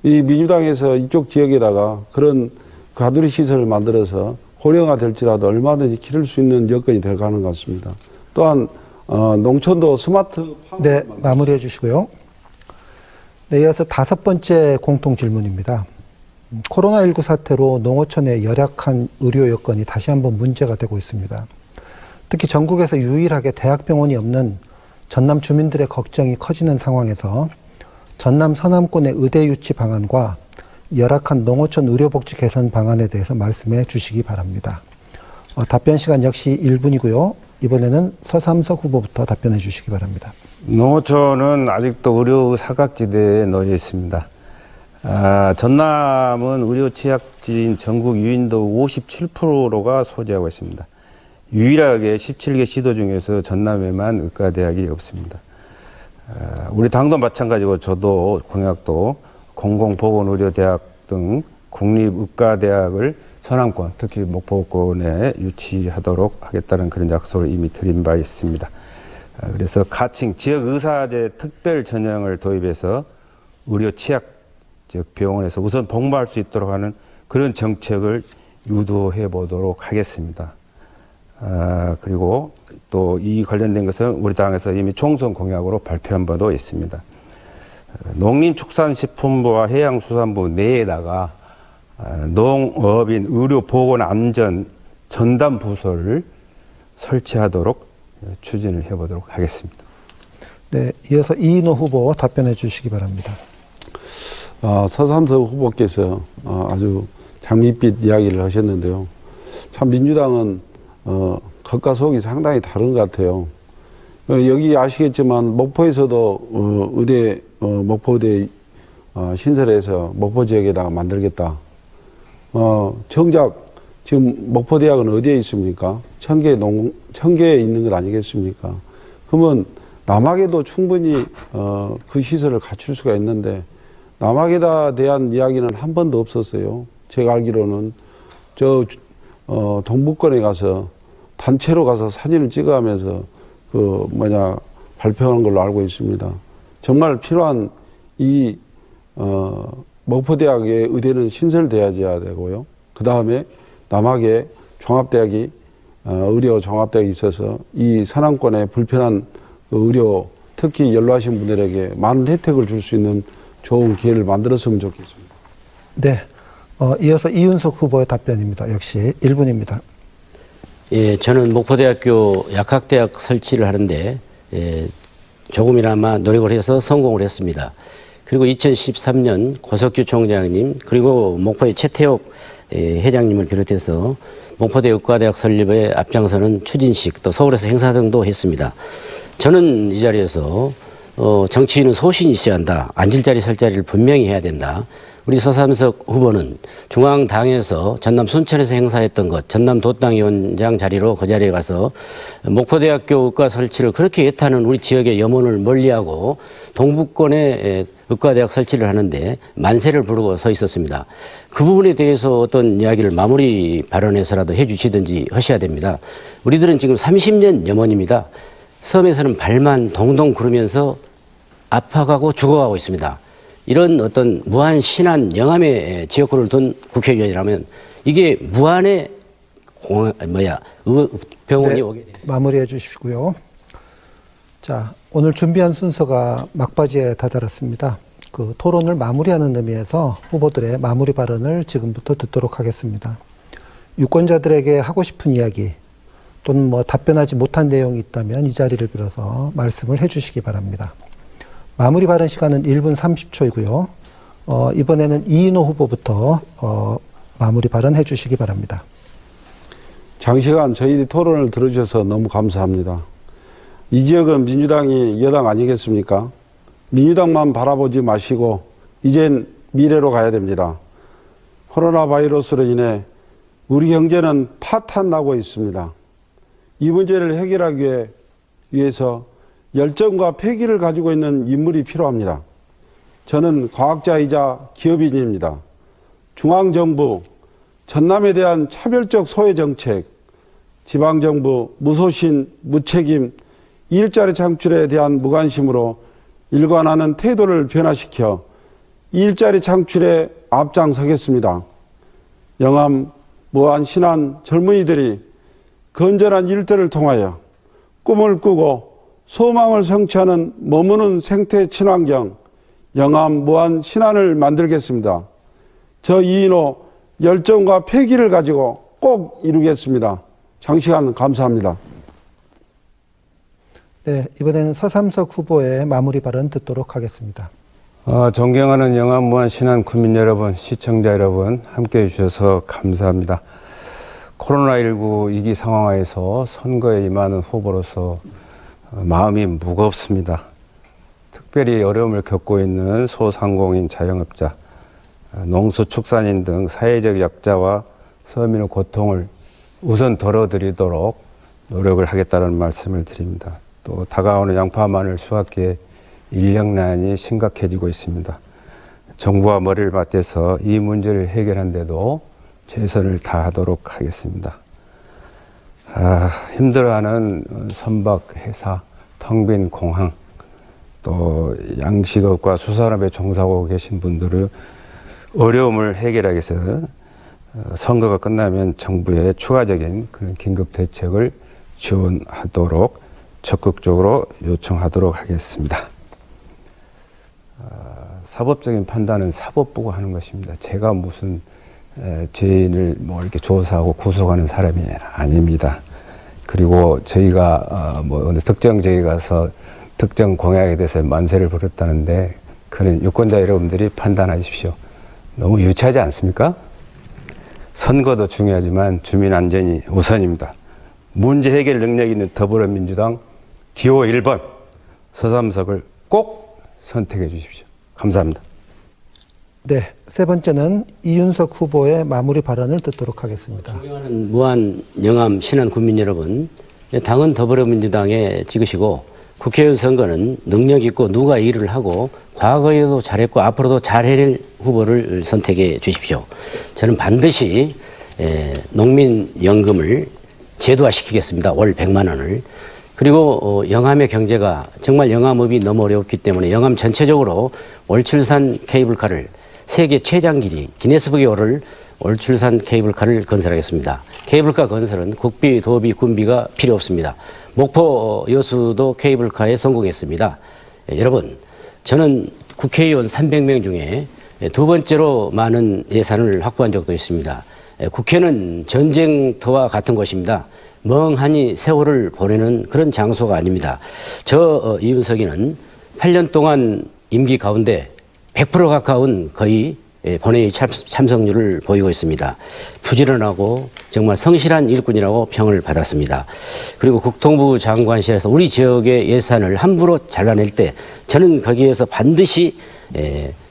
이 민주당에서 이쪽 지역에다가 그런 가두리 시설을 만들어서 고령화 될지라도 얼마든지 기를 수 있는 여건이 되어가는 것 같습니다. 또한 농촌도 스마트 네, 마무리해 주시고요. 네, 이어서 5번째 공통 질문입니다. 코로나19 사태로 농어촌의 열악한 의료 여건이 다시 한번 문제가 되고 있습니다. 특히 전국에서 유일하게 대학병원이 없는 전남 주민들의 걱정이 커지는 상황에서 전남 서남권의 의대 유치 방안과 열악한 농어촌 의료복지 개선 방안에 대해서 말씀해 주시기 바랍니다. 답변 시간 역시 1분이고요. 이번에는 서삼석 후보부터 답변해 주시기 바랍니다. 농어촌은 아직도 의료 사각지대에 놓여 있습니다. 전남은 의료 취약지인 전국 유인도 57%가 소재하고 있습니다. 유일하게 17개 시도 중에서 전남에만 의과대학이 없습니다. 우리 당도 마찬가지고 저도 공약도 공공보건의료대학 등 국립의과대학을 서남권, 특히 목포권에 유치하도록 하겠다는 그런 약속을 이미 드린 바 있습니다. 그래서 가칭 지역의사제 특별 전형을 도입해서 의료 취약 지역 병원에서 우선 복무할 수 있도록 하는 그런 정책을 유도해 보도록 하겠습니다. 그리고 또 이 관련된 것은 우리 당에서 이미 총선 공약으로 발표한 바도 있습니다. 농림축산식품부와 해양수산부 내에다가 농업인 의료보건안전 전담 부서를 설치하도록 추진을 해보도록 하겠습니다. 네, 이어서 이인호 후보 답변해 주시기 바랍니다. 서삼석 후보께서 아주 장밋빛 이야기를 하셨는데요. 참 민주당은 겉과 속이 상당히 다른 것 같아요. 여기 아시겠지만 목포에서도 목포의대 신설해서 목포 지역에다가 만들겠다. 정작 지금 목포대학은 어디에 있습니까? 청계에 있는 것 아니겠습니까? 그러면 남학에도 충분히 그 시설을 갖출 수가 있는데 남학에 대한 이야기는 한 번도 없었어요. 제가 알기로는 동북권에 가서 단체로 가서 사진을 찍어가면서 발표하는 걸로 알고 있습니다. 정말 필요한 이 목포대학의 의대는 신설돼야 되고요. 그 다음에 남학에 종합대학이 의료 종합대학이 있어서 이 서남권에 불편한 의료 특히 연로하신 분들에게 많은 혜택을 줄 수 있는 좋은 기회를 만들었으면 좋겠습니다. 네, 이어서 이윤석 후보의 답변입니다. 역시 1분입니다. 예, 저는 목포대학교 약학대학 설치를 하는데 조금이나마 노력을 해서 성공을 했습니다. 그리고 2013년 고석규 총장님 그리고 목포의 최태옥 회장님을 비롯해서 목포대 의과대학 설립에 앞장서는 추진식 또 서울에서 행사 등도 했습니다. 저는 이 자리에서 정치인은 소신이 있어야 한다. 앉을 자리 설 자리를 분명히 해야 된다. 우리 서삼석 후보는 중앙당에서 전남 순천에서 행사했던 것, 전남 도당위원장 자리로 그 자리에 가서 목포대학교 의과 설치를 그렇게 애타는 우리 지역의 염원을 멀리하고 동북권에 의과대학 설치를 하는데 만세를 부르고 서 있었습니다. 그 부분에 대해서 어떤 이야기를 마무리 발언해서라도 해주시든지 하셔야 됩니다. 우리들은 지금 30년 염원입니다. 섬에서는 발만 동동 구르면서 아파가고 죽어가고 있습니다. 이런 어떤 무한 신안 영암의 지역구를 둔 국회의원이라면 이게 무한의 병원이 네, 오게 되겠습니다. 마무리해 주시고요. 자, 오늘 준비한 순서가 막바지에 다다랐습니다. 그 토론을 마무리하는 의미에서 후보들의 마무리 발언을 지금부터 듣도록 하겠습니다. 유권자들에게 하고 싶은 이야기 또는 답변하지 못한 내용이 있다면 이 자리를 빌어서 말씀을 해주시기 바랍니다. 마무리 발언 시간은 1분 30초이고요. 이번에는 이인호 후보부터 마무리 발언해 주시기 바랍니다. 장시간 저희 토론을 들어주셔서 너무 감사합니다. 이 지역은 민주당이 여당 아니겠습니까? 민주당만 바라보지 마시고 이젠 미래로 가야 됩니다. 코로나 바이러스로 인해 우리 경제는 파탄나고 있습니다. 이 문제를 해결하기 위해서 열정과 패기를 가지고 있는 인물이 필요합니다. 저는 과학자이자 기업인입니다. 중앙정부, 전남에 대한 차별적 소외 정책, 지방정부 무소신, 무책임, 일자리 창출에 대한 무관심으로 일관하는 태도를 변화시켜 일자리 창출에 앞장서겠습니다. 영암, 무안, 신안 젊은이들이 건전한 일터를 통하여 꿈을 꾸고 소망을 성취하는 머무는 생태 친환경 영암, 무안, 신안을 만들겠습니다. 저 이인호 열정과 패기를 가지고 꼭 이루겠습니다. 장시간 감사합니다. 네, 이번에는 서삼석 후보의 마무리 발언 듣도록 하겠습니다. 존경하는 영암, 무안, 신안 국민 여러분, 시청자 여러분, 함께해 주셔서 감사합니다. 코로나19 위기 상황에서 선거에 임하는 후보로서 마음이 무겁습니다. 특별히 어려움을 겪고 있는 소상공인, 자영업자, 농수축산인 등 사회적 약자와 서민의 고통을 우선 덜어드리도록 노력을 하겠다는 말씀을 드립니다. 또 다가오는 양파, 마늘, 수확기에 인력난이 심각해지고 있습니다. 정부와 머리를 맞대서 이 문제를 해결하는 데도 최선을 다하도록 하겠습니다. 힘들어하는 선박 회사, 텅 빈 공항, 또 양식업과 수산업에 종사하고 계신 분들의 어려움을 해결하기 위해서 선거가 끝나면 정부의 추가적인 그런 긴급 대책을 지원하도록 적극적으로 요청하도록 하겠습니다. 사법적인 판단은 사법부가 하는 것입니다. 제가 무슨 죄인을 뭐 이렇게 조사하고 구속하는 사람이 아닙니다. 그리고 저희가 뭐 어느 특정 지역에 가서 특정 공약에 대해서 만세를 부렸다는데 그런 유권자 여러분들이 판단하십시오. 너무 유치하지 않습니까? 선거도 중요하지만 주민 안전이 우선입니다. 문제 해결 능력 있는 더불어민주당 기호 1번 서삼석을 꼭 선택해 주십시오. 감사합니다. 네, 세 번째는 이윤석 후보의 마무리 발언을 듣도록 하겠습니다. 존경하는 무안, 영암, 신안 국민 여러분, 당은 더불어민주당에 찍으시고 국회의원 선거는 능력 있고 누가 일을 하고 과거에도 잘했고 앞으로도 잘해낼 후보를 선택해 주십시오. 저는 반드시 농민연금을 제도화시키겠습니다. 월 100만 원을. 그리고 영암의 경제가 정말 영암업이 너무 어렵기 때문에 영암 전체적으로 월출산 케이블카를 세계 최장 길이 기네스북에 오를 월출산 케이블카를 건설하겠습니다. 케이블카 건설은 국비, 도비, 군비가 필요 없습니다. 목포 여수도 케이블카에 성공했습니다. 여러분, 저는 국회의원 300명 중에 두 번째로 많은 예산을 확보한 적도 있습니다. 국회는 전쟁터와 같은 곳입니다. 멍하니 세월을 보내는 그런 장소가 아닙니다. 저 이윤석이는 8년 동안 임기 가운데 100% 가까운 거의 본회의 참석률을 보이고 있습니다. 부지런하고 정말 성실한 일꾼이라고 평을 받았습니다. 그리고 국토부 장관실에서 우리 지역의 예산을 함부로 잘라낼 때 저는 거기에서 반드시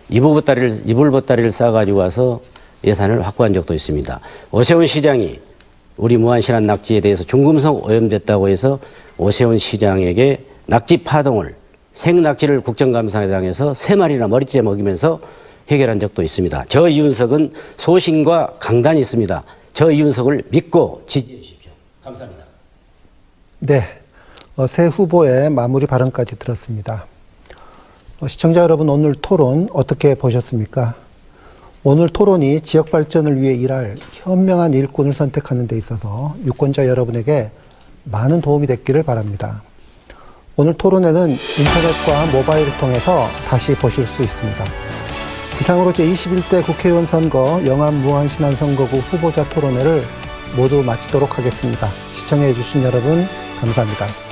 이불보따리를 싸가지고 와서 예산을 확보한 적도 있습니다. 오세훈 시장이 우리 무안, 신안 낙지에 대해서 중금속 오염됐다고 해서 오세훈 시장에게 낙지 파동을 생낙지를 국정감사장에서 3마리나 머리째 먹이면서 해결한 적도 있습니다. 저 이윤석은 소신과 강단이 있습니다. 저 이윤석을 믿고 지지해 주십시오. 감사합니다. 네, 새 후보의 마무리 발언까지 들었습니다. 시청자 여러분, 오늘 토론 어떻게 보셨습니까? 오늘 토론이 지역 발전을 위해 일할 현명한 일꾼을 선택하는 데 있어서 유권자 여러분에게 많은 도움이 됐기를 바랍니다. 오늘 토론회는 인터넷과 모바일을 통해서 다시 보실 수 있습니다. 이상으로 제21대 국회의원 선거 영암, 무안, 신안 선거구 후보자 토론회를 모두 마치도록 하겠습니다. 시청해 주신 여러분 감사합니다.